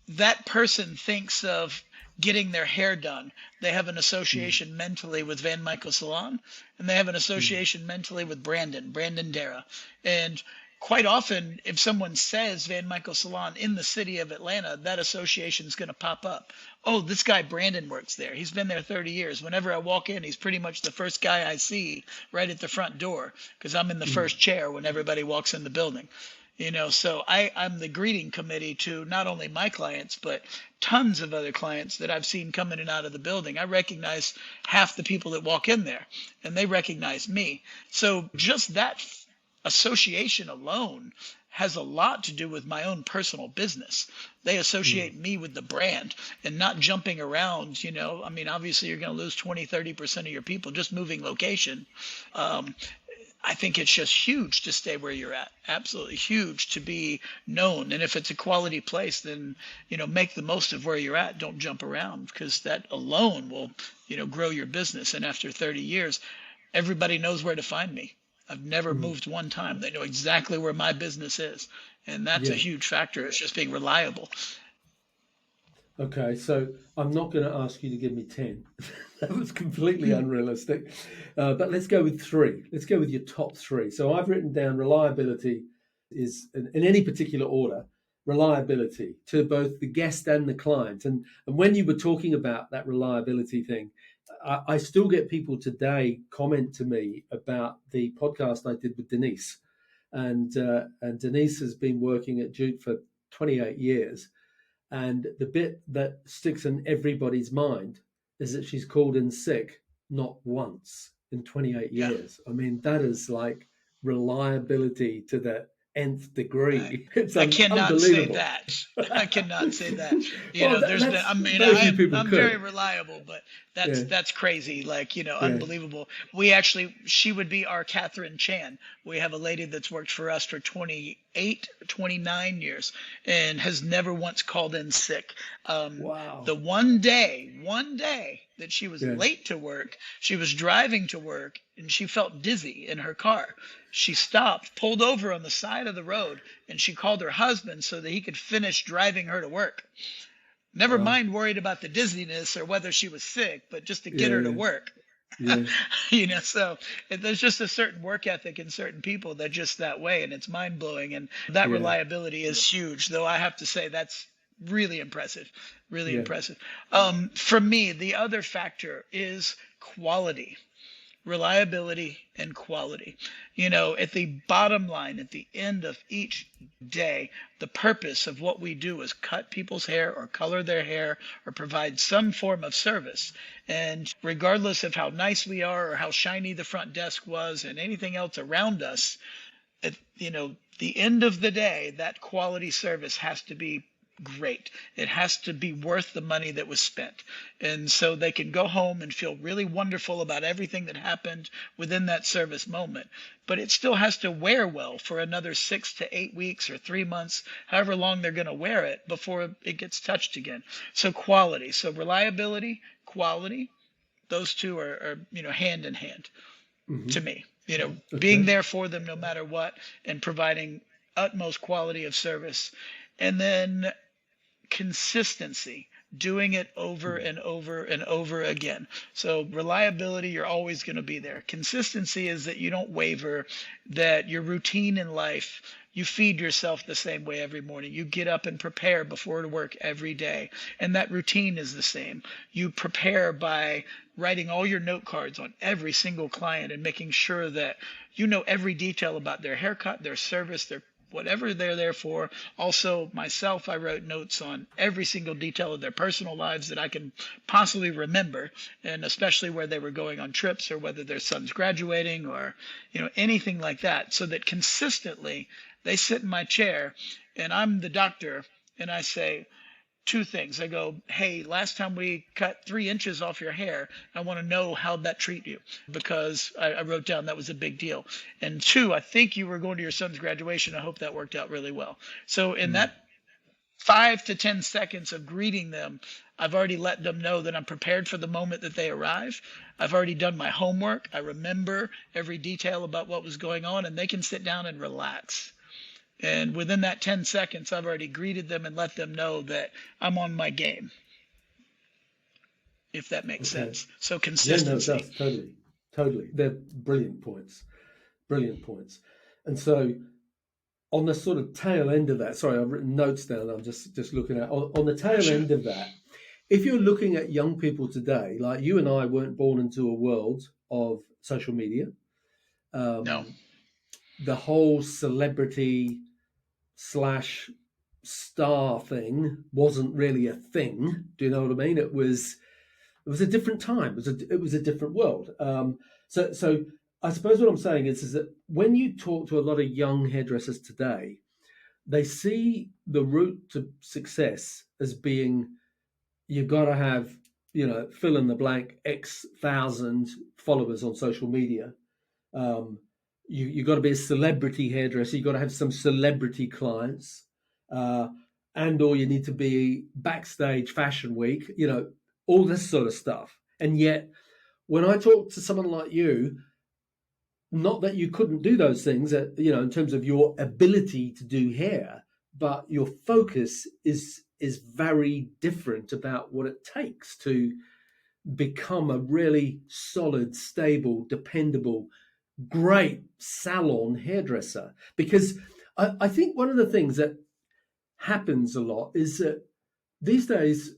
[SPEAKER 2] that person thinks of getting their hair done, they have an
[SPEAKER 1] mm,
[SPEAKER 2] association mentally with Van Michael Salon, and they have an
[SPEAKER 1] mm,
[SPEAKER 2] association mentally with Brandon Darragh. And quite often, if someone says Van Michael Salon in the city of Atlanta, that association is going to pop up. Oh, this guy Brandon works there. He's been there 30 years. Whenever I walk in, he's pretty much the first guy I see right at the front door because I'm in the
[SPEAKER 1] mm,
[SPEAKER 2] first chair when everybody walks in the building. So I'm the greeting committee to not only my clients, but tons of other clients that I've seen come in and out of the building. I recognize half the people that walk in there, and they recognize me. So just that association alone has a lot to do with my own personal business. They
[SPEAKER 1] mm.
[SPEAKER 2] associate me with the brand and not jumping around. I mean, obviously, you're going to lose 20, 30% of your people just moving location. Um, I think it's just huge to stay where you're at. Absolutely huge to be known. And if it's a quality place, then, make the most of where you're at. Don't jump around because that alone will, grow your business. And after 30 years, everybody knows where to find me. I've never
[SPEAKER 1] Mm.
[SPEAKER 2] moved one time. They know exactly where my business is. And that's a
[SPEAKER 1] Yeah.
[SPEAKER 2] huge factor. It's just being reliable.
[SPEAKER 1] Okay, so I'm not going to ask you to give me 10. That was completely
[SPEAKER 2] Hmm.
[SPEAKER 1] unrealistic. But let's go with three. Let's go with your top three. So I've written down reliability is, in any particular order, reliability to both the guest and the client. And when you were talking about that reliability thing, I still get people today comment to me about the podcast I did with Denise. And Denise has been working at Jute for 28 years. And the bit that sticks in everybody's mind is that she's called in sick not once in 28
[SPEAKER 2] Yeah.
[SPEAKER 1] years. I mean, that is like reliability to the nth
[SPEAKER 2] I,
[SPEAKER 1] degree. It's
[SPEAKER 2] I cannot say
[SPEAKER 1] unbelievable.
[SPEAKER 2] that. I cannot say that.
[SPEAKER 1] Well,
[SPEAKER 2] There's been.
[SPEAKER 1] that's
[SPEAKER 2] I mean,
[SPEAKER 1] very few people
[SPEAKER 2] I'm very
[SPEAKER 1] could.
[SPEAKER 2] reliable, but that's
[SPEAKER 1] Yeah,
[SPEAKER 2] that's crazy. Like,
[SPEAKER 1] yeah.
[SPEAKER 2] unbelievable. She would be our Catherine Chan. We have a lady that's worked for us for 28, 29 years, and has never once called in sick. The
[SPEAKER 1] Wow.
[SPEAKER 2] one day that she was
[SPEAKER 1] Yeah.
[SPEAKER 2] late to work, she was driving to work, and she felt dizzy in her car. She stopped, pulled over on the side of the road, and she called her husband so that he could finish driving her to work. Never
[SPEAKER 1] Wow.
[SPEAKER 2] mind worried about the dizziness or whether she was sick, but just to get
[SPEAKER 1] Yeah,
[SPEAKER 2] her to
[SPEAKER 1] yeah,
[SPEAKER 2] work.
[SPEAKER 1] yeah,
[SPEAKER 2] So there's just a certain work ethic in certain people that just that way, and it's mind blowing. And that
[SPEAKER 1] yeah,
[SPEAKER 2] reliability is huge, though I have to say that's really impressive, really
[SPEAKER 1] yeah.
[SPEAKER 2] impressive. For me, the other factor is quality, reliability and quality. At the bottom line, at the end of each day, the purpose of what we do is cut people's hair or color their hair or provide some form of service. And regardless of how nice we are or how shiny the front desk was and anything else around us, at the end of the day, that quality service has to be great. It has to be worth the money that was spent. And so they can go home and feel really wonderful about everything that happened within that service moment. But it still has to wear well for another 6 to 8 weeks or 3 months, however long they're going to wear it before it gets touched again. So quality, so reliability, quality, those two are hand in hand to me. Being
[SPEAKER 1] Okay.
[SPEAKER 2] there for them no matter what and providing utmost quality of service. And then consistency, doing it over and over and over again. So reliability, you're always going to be there. Consistency is that you don't waver, that your routine in life, you feed yourself the same way every morning. You get up and prepare before to work every day. And that routine is the same. You prepare by writing all your note cards on every single client and making sure that you know every detail about their haircut, their service, their whatever they're there for. Also, myself, I wrote notes on every single detail of their personal lives that I can possibly remember, and especially where they were going on trips or whether their son's graduating or, anything like that, so that consistently they sit in my chair and I'm the doctor and I say, two things. I go, hey, last time we cut 3 inches off your hair, I want to know how'd that treat you, because I wrote down that was a big deal. And two, I think you were going to your son's graduation. I hope that worked out really well. So in that 5 to 10 seconds of greeting them, I've already let them know that I'm prepared for the moment that they arrive. I've already done my homework. I remember every detail about what was going on, and they can sit down and relax. And within that 10 seconds, I've already greeted them and let them know that I'm on my game, if that makes sense. So
[SPEAKER 1] Yeah, no, it
[SPEAKER 2] consistency.
[SPEAKER 1] does. Totally. Totally. They're brilliant points. Brilliant points. And so on the sort of tail end of that, sorry, I've written notes down. I'm just looking at on the tail
[SPEAKER 2] Sure.
[SPEAKER 1] end of that. If you're looking at young people today, like you and I weren't born into a world of social media,
[SPEAKER 2] No.
[SPEAKER 1] the whole celebrity slash star thing wasn't really a thing. Do you know what I mean? It was a different time. It was a different world. So I suppose what I'm saying is that when you talk to a lot of young hairdressers today, they see the route to success as being you got to have fill in the blank X thousand followers on social media. Um, you got to be a celebrity hairdresser. You got to have some celebrity clients, uh, or you need to be backstage fashion week. All this sort of stuff. And yet, when I talk to someone like you, not that you couldn't do those things, in terms of your ability to do hair, but your focus is very different about what it takes to become a really solid, stable, dependable, great salon hairdresser. Because I think one of the things that happens a lot is that these days,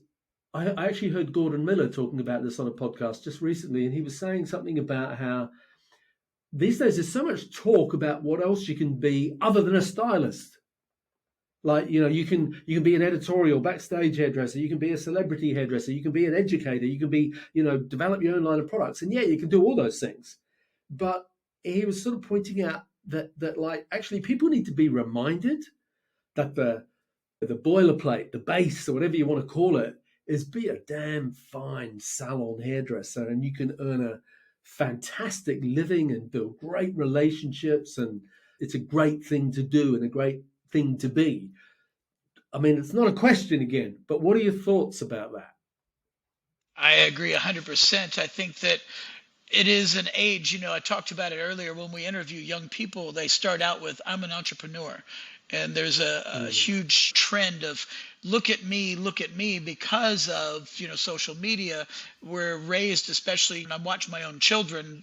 [SPEAKER 1] I actually heard Gordon Miller talking about this on a podcast just recently, and he was saying something about how these days there's so much talk about what else you can be other than a stylist. Like, you can be an editorial backstage hairdresser, you can be a celebrity hairdresser, you can be an educator, you can be, develop your own line of products. And yeah, you can do all those things. But he was sort of pointing out that like actually people need to be reminded that the boilerplate, the base, or whatever you want to call it, is be a damn fine salon hairdresser, and you can earn a fantastic living and build great relationships, and it's a great thing to do and a great thing to be. I mean, it's not a question again, but what are your thoughts about that?
[SPEAKER 2] I agree 100%. I think that it is an age, I talked about it earlier when we interview young people, they start out with, I'm an entrepreneur. And there's a huge trend of look at me because of, social media. We're raised, especially, and I watch my own children,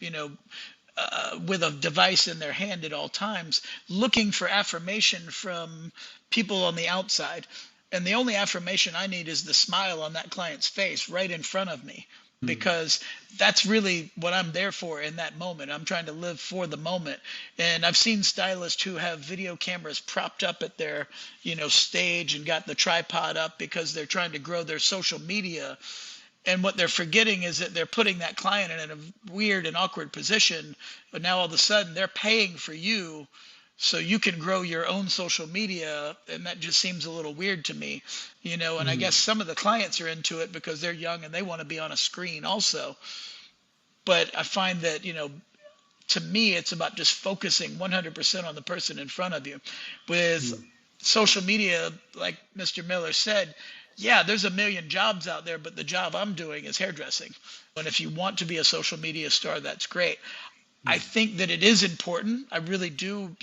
[SPEAKER 2] with a device in their hand at all times, looking for affirmation from people on the outside. And the only affirmation I need is the smile on that client's face right in front of me, because that's really what I'm there for in that moment. I'm trying to live for the moment. And I've seen stylists who have video cameras propped up at their, stage and got the tripod up because they're trying to grow their social media. And what they're forgetting is that they're putting that client in a weird and awkward position. But now all of a sudden they're paying for you So you can grow your own social media, and that just seems a little weird to me, and I guess
[SPEAKER 1] Mm.
[SPEAKER 2] some of the clients are into it because they're young and they want to be on a screen also. But I find that, to me, it's about just focusing 100% on the person in front of you. With
[SPEAKER 1] Mm.
[SPEAKER 2] social media, like Mr. Miller said, yeah, there's a million jobs out there, but the job I'm doing is hairdressing. And if you want to be a social media star, that's great. I
[SPEAKER 1] Mm.
[SPEAKER 2] think that it is important. I really do.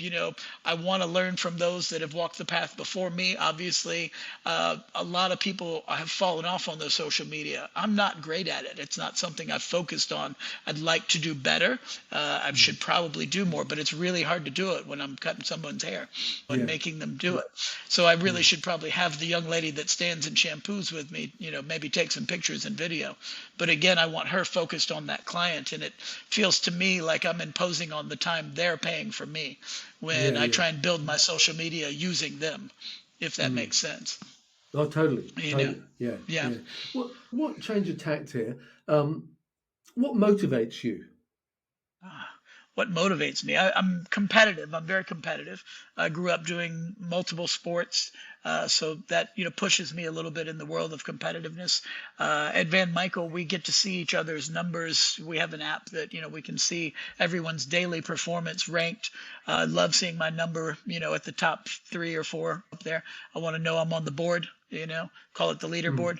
[SPEAKER 2] I want to learn from those that have walked the path before me. Obviously, a lot of people have fallen off on their social media. I'm not great at it. It's not something I've focused on. I'd like to do better. I
[SPEAKER 1] Mm.
[SPEAKER 2] should probably do more, but it's really hard to do it when I'm cutting someone's hair and
[SPEAKER 1] Yeah.
[SPEAKER 2] making them do it. So I really
[SPEAKER 1] Mm.
[SPEAKER 2] should probably have the young lady that stands and shampoos with me, maybe take some pictures and video. But again, I want her focused on that client, and it feels to me like I'm imposing on the time they're paying for me when
[SPEAKER 1] Yeah.
[SPEAKER 2] I
[SPEAKER 1] Yeah.
[SPEAKER 2] try and build my social media using them, if that
[SPEAKER 1] Mm.
[SPEAKER 2] makes sense.
[SPEAKER 1] Oh, totally,
[SPEAKER 2] You know,
[SPEAKER 1] totally. Yeah,
[SPEAKER 2] yeah.
[SPEAKER 1] yeah. What change of tact here? Um, what motivates you?
[SPEAKER 2] Ah, what motivates me? I'm competitive. I'm very competitive. I grew up doing multiple sports, so that pushes me a little bit in the world of competitiveness. At Van Michael, we get to see each other's numbers. We have an app that we can see everyone's daily performance ranked. I love seeing my number, at the top 3 or 4 up there. I want to know I'm on the board. Call it the
[SPEAKER 1] Mm.
[SPEAKER 2] leaderboard.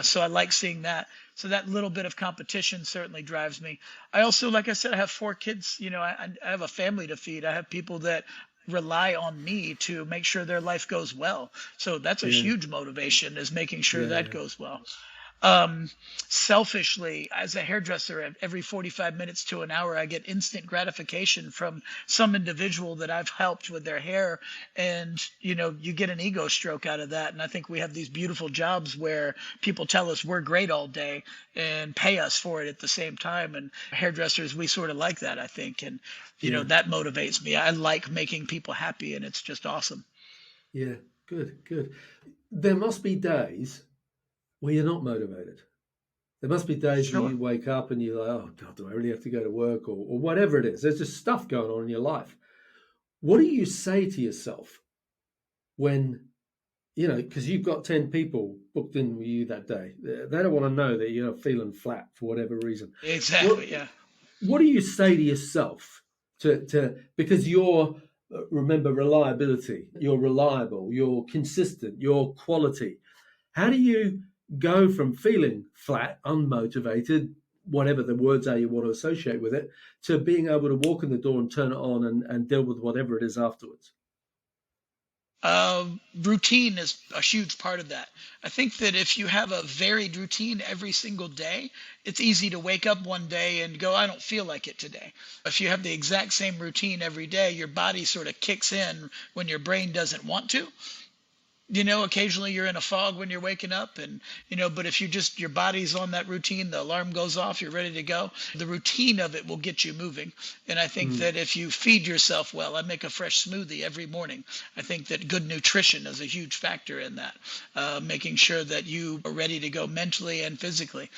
[SPEAKER 2] So I like seeing that. So that little bit of competition certainly drives me. I also, like I said, I have 4 kids. I have a family to feed. I have people that rely on me to make sure their life goes well. So that's a
[SPEAKER 1] Yeah,
[SPEAKER 2] huge motivation, is making sure
[SPEAKER 1] yeah,
[SPEAKER 2] that
[SPEAKER 1] yeah,
[SPEAKER 2] goes well. um, Selfishly, as a hairdresser, every 45 minutes to an hour, I get instant gratification from some individual that I've helped with their hair. And, you get an ego stroke out of that. And I think we have these beautiful jobs where people tell us we're great all day and pay us for it at the same time. And hairdressers, we sort of like that, I think. And,
[SPEAKER 1] yeah,
[SPEAKER 2] that motivates me. I like making people happy, and it's just awesome.
[SPEAKER 1] yeah. Good, good. There must be days where you're not motivated. There must be days where
[SPEAKER 2] Sure.
[SPEAKER 1] you wake up and you're like, oh God, do I really have to go to work or whatever it is? There's just stuff going on in your life. What do you say to yourself when, because you've got 10 people booked in with you that day? They don't want to know that you're feeling flat for whatever reason. What
[SPEAKER 2] Exactly. Yeah.
[SPEAKER 1] what do you say to yourself because you're remember reliability, you're reliable, you're consistent, you're quality. How do you go from feeling flat, unmotivated, whatever the words are you want to associate with it, to being able to walk in the door and turn it on and deal with whatever it is afterwards?
[SPEAKER 2] Routine is a huge part of that. I think that if you have a varied routine every single day, it's easy to wake up one day and go, I don't feel like it today. If you have the exact same routine every day, your body sort of kicks in when your brain doesn't want to. Occasionally you're in a fog when you're waking up, and but if your body's on that routine, the alarm goes off, you're ready to go. The routine of it will get you moving. And I think
[SPEAKER 1] Mm,
[SPEAKER 2] that if you feed yourself well, I make a fresh smoothie every morning. I think that good nutrition is a huge factor in that, making sure that you are ready to go mentally and physically.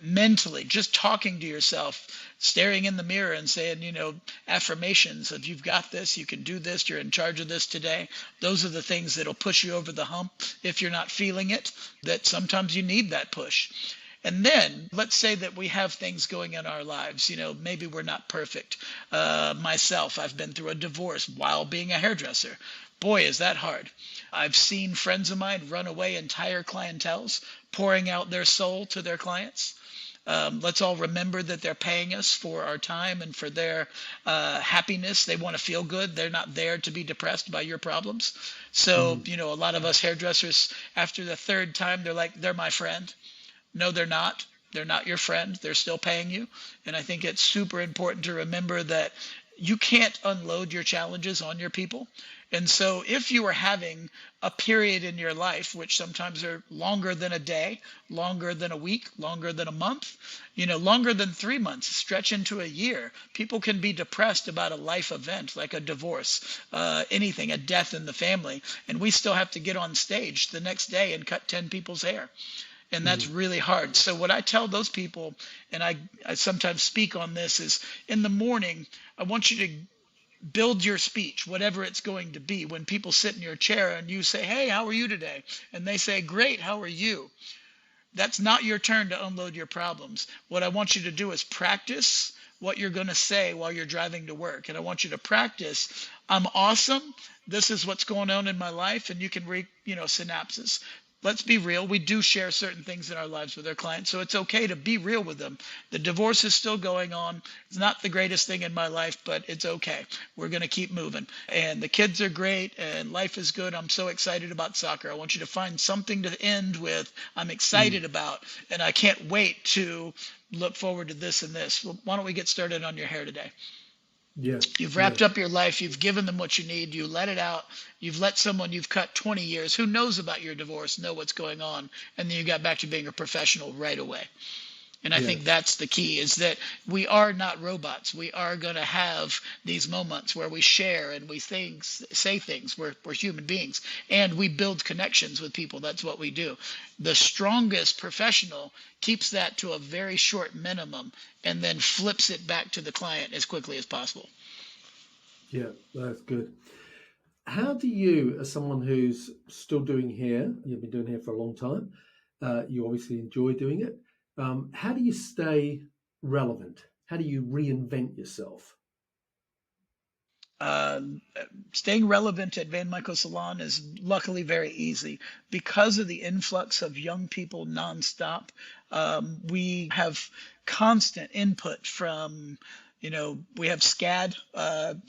[SPEAKER 2] Mentally, just talking to yourself, staring in the mirror and saying, affirmations of you've got this, you can do this, you're in charge of this today. Those are the things that'll push you over the hump if you're not feeling it, that sometimes you need that push. And then let's say that we have things going in our lives. Maybe we're not perfect. Myself, I've been through a divorce while being a hairdresser. Boy, is that hard. I've seen friends of mine run away entire clienteles, pouring out their soul to their clients. Let's all remember that they're paying us for our time and for their happiness. They want to feel good. They're not there to be depressed by your problems. So,
[SPEAKER 1] mm,
[SPEAKER 2] a lot of us hairdressers, after the third time, they're like, they're my friend. No, they're not. They're not your friend. They're still paying you. And I think it's super important to remember that you can't unload your challenges on your people. And so if you are having a period in your life, which sometimes are longer than a day, longer than a week, longer than a month, longer than 3 months, stretch into a year, people can be depressed about a life event like a divorce, anything, a death in the family. And we still have to get on stage the next day and cut 10 people's hair, and that's
[SPEAKER 1] mm,
[SPEAKER 2] really hard. So what I tell those people, and I sometimes speak on this, is in the morning, I want you to build your speech, whatever it's going to be. When people sit in your chair and you say, "Hey, how are you today?" and they say, "Great, how are you?" That's not your turn to unload your problems. What I want you to do is practice what you're going to say while you're driving to work. And I want you to practice, "I'm awesome. This is what's going on in my life." And you can read, synapses. Let's be real. We do share certain things in our lives with our clients. So it's okay to be real with them. The divorce is still going on. It's not the greatest thing in my life, but it's okay. We're going to keep moving. And the kids are great and life is good. I'm so excited about soccer. I want you to find something to end with, "I'm excited about, and I can't wait to look forward to this and this." Well, why don't we get started on your hair today?
[SPEAKER 1] Yeah.
[SPEAKER 2] You've
[SPEAKER 1] Yeah.
[SPEAKER 2] wrapped up your life. You've given them what you need. You let it out. You've let someone you've cut 20 years who knows about your divorce know what's going on. And then you got back to being a professional right away. And I
[SPEAKER 1] Yeah.
[SPEAKER 2] think that's the key, is that we are not robots. We are going to have these moments where we share and we say things. We're human beings and we build connections with people. That's what we do. The strongest professional keeps that to a very short minimum and then flips it back to the client as quickly as possible.
[SPEAKER 1] Yeah, that's good. How do you, as someone who's still doing hair, you've been doing hair for a long time, you obviously enjoy doing it. How do you stay relevant? How do you reinvent yourself?
[SPEAKER 2] Uh, Staying relevant at Van Michael Salon is luckily very easy because of the influx of young people nonstop. We have constant input from, we have SCAD,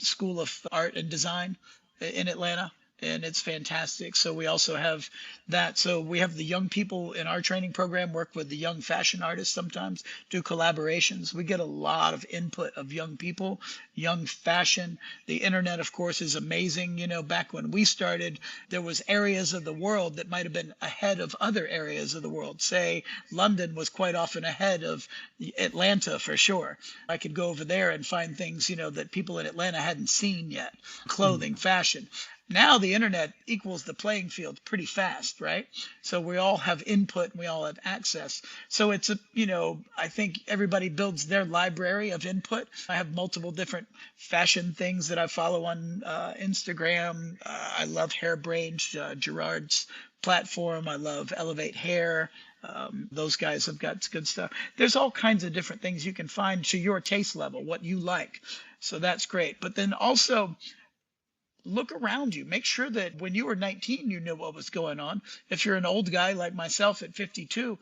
[SPEAKER 2] School of Art and Design in Atlanta. And it's fantastic. So we also have that. So we have the young people in our training program work with the young fashion artists sometimes, do collaborations. We get a lot of input of young people, young fashion. The internet, of course, is amazing. Back when we started, there was areas of the world that might have been ahead of other areas of the world. Say, London was quite often ahead of Atlanta for sure. I could go over there and find things, that people in Atlanta hadn't seen yet, clothing, fashion. Now the internet equals the playing field pretty fast, right? So we all have input and we all have access. So it's I think everybody builds their library of input. I have multiple different fashion things that I follow on Instagram. I love Hairbrained, Gerard's platform. I love Elevate Hair. Those guys have got good stuff. There's all kinds of different things you can find to your taste level, what you like. So that's great. But then also, look around you. Make sure that when you were 19, you knew what was going on. If you're an old guy like myself at 52,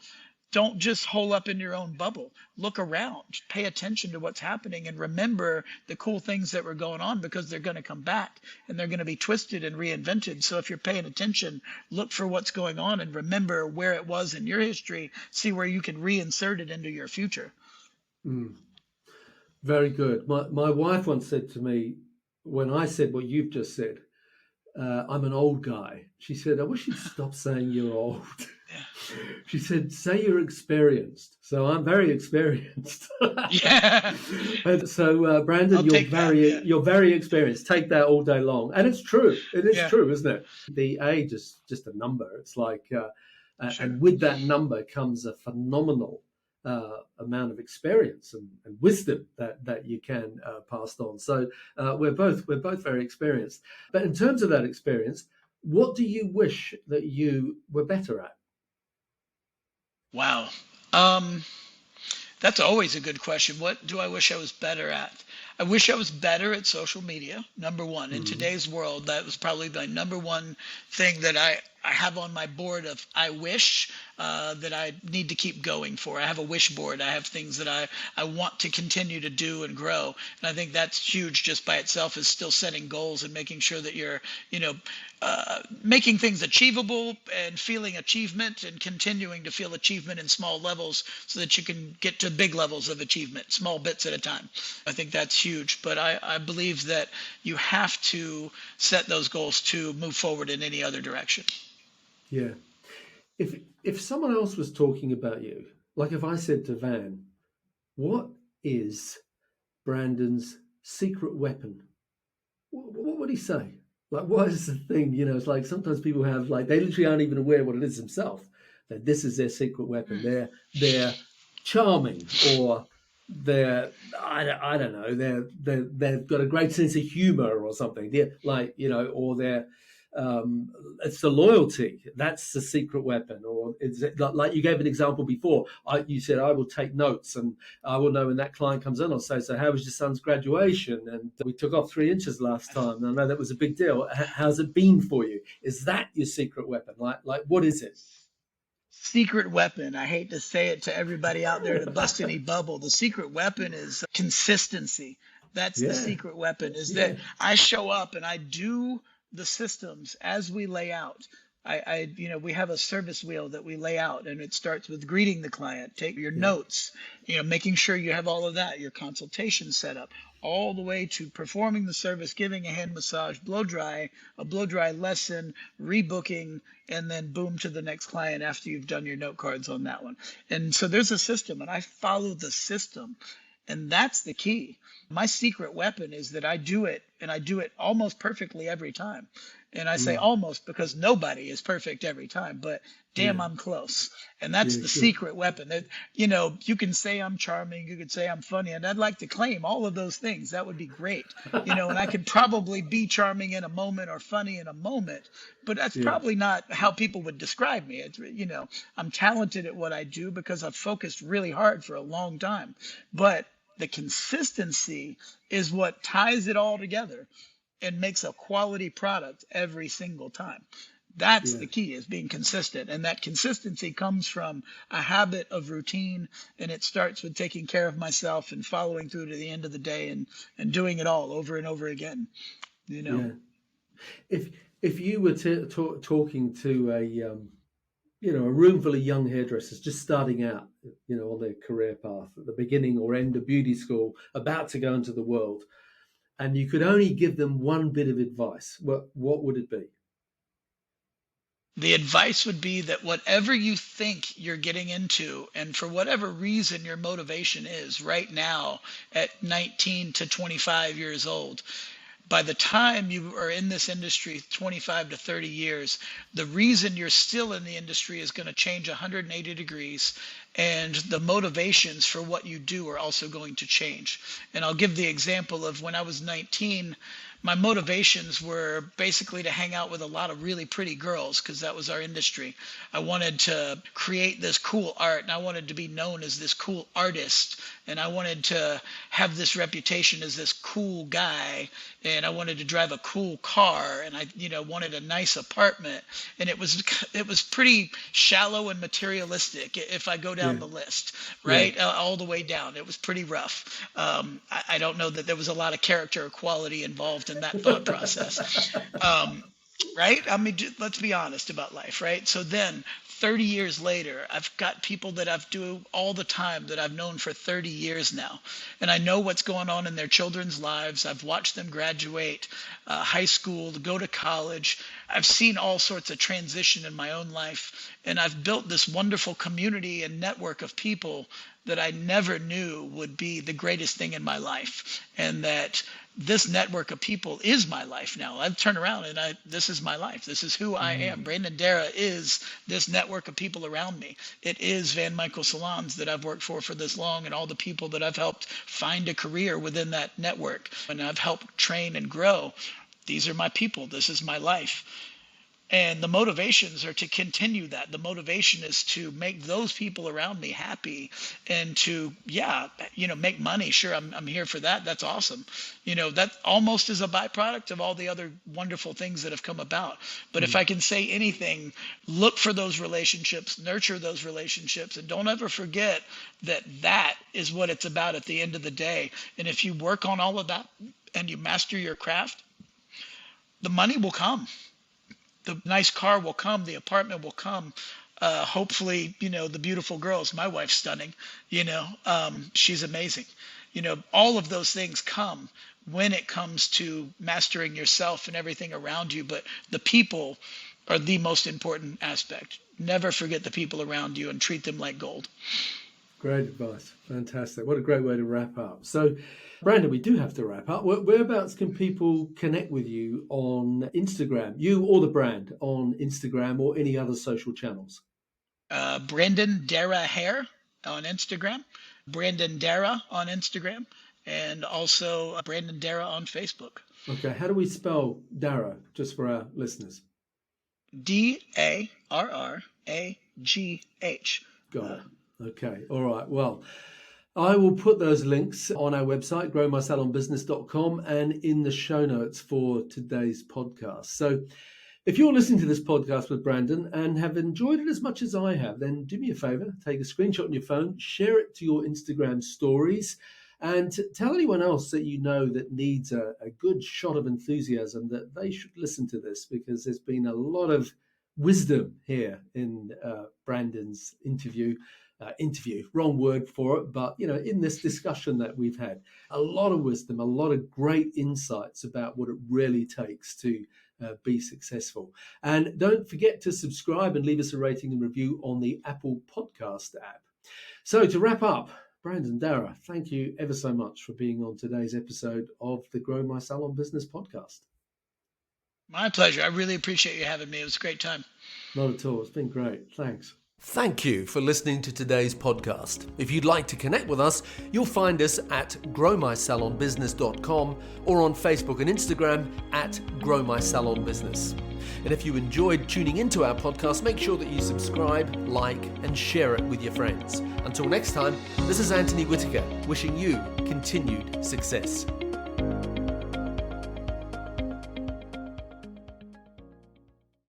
[SPEAKER 2] don't just hole up in your own bubble. Look around, pay attention to what's happening, and remember the cool things that were going on, because they're going to come back and they're going to be twisted and reinvented. So if you're paying attention, look for what's going on and remember where it was in your history. See where you can reinsert it into your future.
[SPEAKER 1] Very good. My wife once said to me, when I said what you've just said, I'm an old guy. She said, "I wish you'd stop saying you're old." She said, "Say you're experienced." So I'm very experienced.
[SPEAKER 2] Yeah.
[SPEAKER 1] And so, Brandon, you're very experienced. Take that all day long, and it's true. It is true, isn't it? The age is just a number. It's like,
[SPEAKER 2] Sure.
[SPEAKER 1] and with that number comes a phenomenal amount of experience and wisdom that you can pass on. So we're both very experienced. But in terms of that experience, what do you wish that you were better at?
[SPEAKER 2] Wow. That's always a good question. What do I wish I was better at? I wish I was better at social media, number one. In today's world, that was probably my number one thing that I have on my board of I wish that I need to keep going for. I have a wish board. I have things that I want to continue to do and grow. And I think that's huge just by itself, is still setting goals and making sure that you're, making things achievable and feeling achievement and continuing to feel achievement in small levels so that you can get to big levels of achievement, small bits at a time. I think that's huge. But I believe that you have to set those goals to move forward in any other direction.
[SPEAKER 1] Yeah. If someone else was talking about you, like if I said to Van, "What is Brandon's secret weapon?" What would he say? Like, what is the thing? It's like sometimes people have, like, they literally aren't even aware what it is themselves. That this is their secret weapon. They're charming, or I don't know, they've got a great sense of humor or something. Like, or it's the loyalty. That's the secret weapon. Or it's like you gave an example before. You said, I will take notes and I will know when that client comes in. I'll say, so how was your son's graduation? And we took off 3 inches last time. And I know that was a big deal. How's it been for you? Is that your secret weapon? Like what is it?
[SPEAKER 2] Secret weapon. I hate to say it to everybody out there to bust any bubble. The secret weapon is consistency. That's the
[SPEAKER 1] Yeah.
[SPEAKER 2] secret weapon, is
[SPEAKER 1] Yeah.
[SPEAKER 2] that I show up and I do the systems as we lay out. We have a service wheel that we lay out, and it starts with greeting the client, take your
[SPEAKER 1] Yeah.
[SPEAKER 2] notes, making sure you have all of that, your consultation set up, all the way to performing the service, giving a hand massage, a blow dry lesson, rebooking, and then boom to the next client after you've done your note cards on that one. And so there's a system, and I follow the system. And that's the key. My secret weapon is that I do it, and I do it almost perfectly every time. And I say
[SPEAKER 1] Mm.
[SPEAKER 2] almost because nobody is perfect every time, but damn,
[SPEAKER 1] Yeah.
[SPEAKER 2] I'm close. And that's
[SPEAKER 1] Yeah.
[SPEAKER 2] the
[SPEAKER 1] Good.
[SPEAKER 2] secret weapon. You can say I'm charming, you could say I'm funny, and I'd like to claim all of those things. That would be great. And I could probably be charming in a moment or funny in a moment, but that's
[SPEAKER 1] Yeah.
[SPEAKER 2] probably not how people would describe me. I'm talented at what I do because I've focused really hard for a long time. But the consistency is what ties it all together and makes a quality product every single time. That's
[SPEAKER 1] Yeah.
[SPEAKER 2] the key, is being consistent. And that consistency comes from a habit of routine. And it starts with taking care of myself and following through to the end of the day and doing it all over and over again, you know.
[SPEAKER 1] Yeah. If if you were talking to a room full of young hairdressers just starting out, on their career path at the beginning or end of beauty school, about to go into the world, and you could only give them one bit of advice, what would it be?
[SPEAKER 2] The advice would be that whatever you think you're getting into, and for whatever reason your motivation is right now at 19 to 25 years old, by the time you are in this industry 25 to 30 years, the reason you're still in the industry is going to change 180 degrees, and the motivations for what you do are also going to change. And I'll give the example of when I was 19. My motivations were basically to hang out with a lot of really pretty girls because that was our industry. I wanted to create this cool art, and I wanted to be known as this cool artist, and I wanted to have this reputation as this cool guy, and I wanted to drive a cool car, and I wanted a nice apartment. And it was pretty shallow and materialistic if I go down
[SPEAKER 1] Yeah.
[SPEAKER 2] the list,
[SPEAKER 1] Yeah.
[SPEAKER 2] right? All the way down. It was pretty rough. I don't know that there was a lot of character or quality involved in that thought process. Um, right? I mean, let's be honest about life, right? So then 30 years later, I've got people that I've do all the time that I've known for 30 years now. And I know what's going on in their children's lives. I've watched them graduate high school, to go to college. I've seen all sorts of transition in my own life. And I've built this wonderful community and network of people that I never knew would be the greatest thing in my life. And that this network of people is my life now. I've turned around and this is my life. This is who I am.
[SPEAKER 1] Mm.
[SPEAKER 2] Brandon Darragh is this network of people around me. It is Van Michael Salons that I've worked for this long, and all the people that I've helped find a career within that network, and I've helped train and grow. These are my people. This is my life. And the motivations are to continue that. The motivation is to make those people around me happy and to, make money. Sure, I'm here for that. That's awesome. That almost is a byproduct of all the other wonderful things that have come about. But if
[SPEAKER 1] Mm.
[SPEAKER 2] I can say anything, look for those relationships, nurture those relationships, and don't ever forget that that is what it's about at the end of the day. And if you work on all of that and you master your craft, the money will come. The nice car will come, the apartment will come. Hopefully, the beautiful girls. My wife's stunning. She's amazing. All of those things come when it comes to mastering yourself and everything around you. But the people are the most important aspect. Never forget the people around you and treat them like gold.
[SPEAKER 1] Great advice. Fantastic. What a great way to wrap up. So, Brandon, we do have to wrap up. Whereabouts can people connect with you on Instagram, you or the brand on Instagram or any other social channels?
[SPEAKER 2] Brandon Darragh Hair on Instagram. Brandon Darragh on Instagram, and also Brandon Darragh on Facebook.
[SPEAKER 1] Okay, how do we spell Darragh, just for our listeners?
[SPEAKER 2] Darragh.
[SPEAKER 1] Got it. Okay, all right. Well, I will put those links on our website, growmysalonbusiness.com, and in the show notes for today's podcast. So if you're listening to this podcast with Brandon and have enjoyed it as much as I have, then do me a favor, take a screenshot on your phone, share it to your Instagram stories, and tell anyone else that you know that needs a good shot of enthusiasm that they should listen to this, because there's been a lot of wisdom here in Brandon's interview, wrong word for it, but in this discussion that we've had, a lot of wisdom, a lot of great insights about what it really takes to be successful. And don't forget to subscribe and leave us a rating and review on the Apple Podcast app. So to wrap up, Brandon Darragh, thank you ever so much for being on today's episode of the Grow My Salon Business podcast.
[SPEAKER 2] My pleasure. I really appreciate you having me. It was a great time.
[SPEAKER 1] Not at all. It's been great. Thanks.
[SPEAKER 3] Thank you for listening to today's podcast. If you'd like to connect with us, you'll find us at growmysalonbusiness.com or on Facebook and Instagram at growmysalonbusiness. And if you enjoyed tuning into our podcast, make sure that you subscribe, like, and share it with your friends. Until next time, this is Anthony Whitaker, wishing you continued success.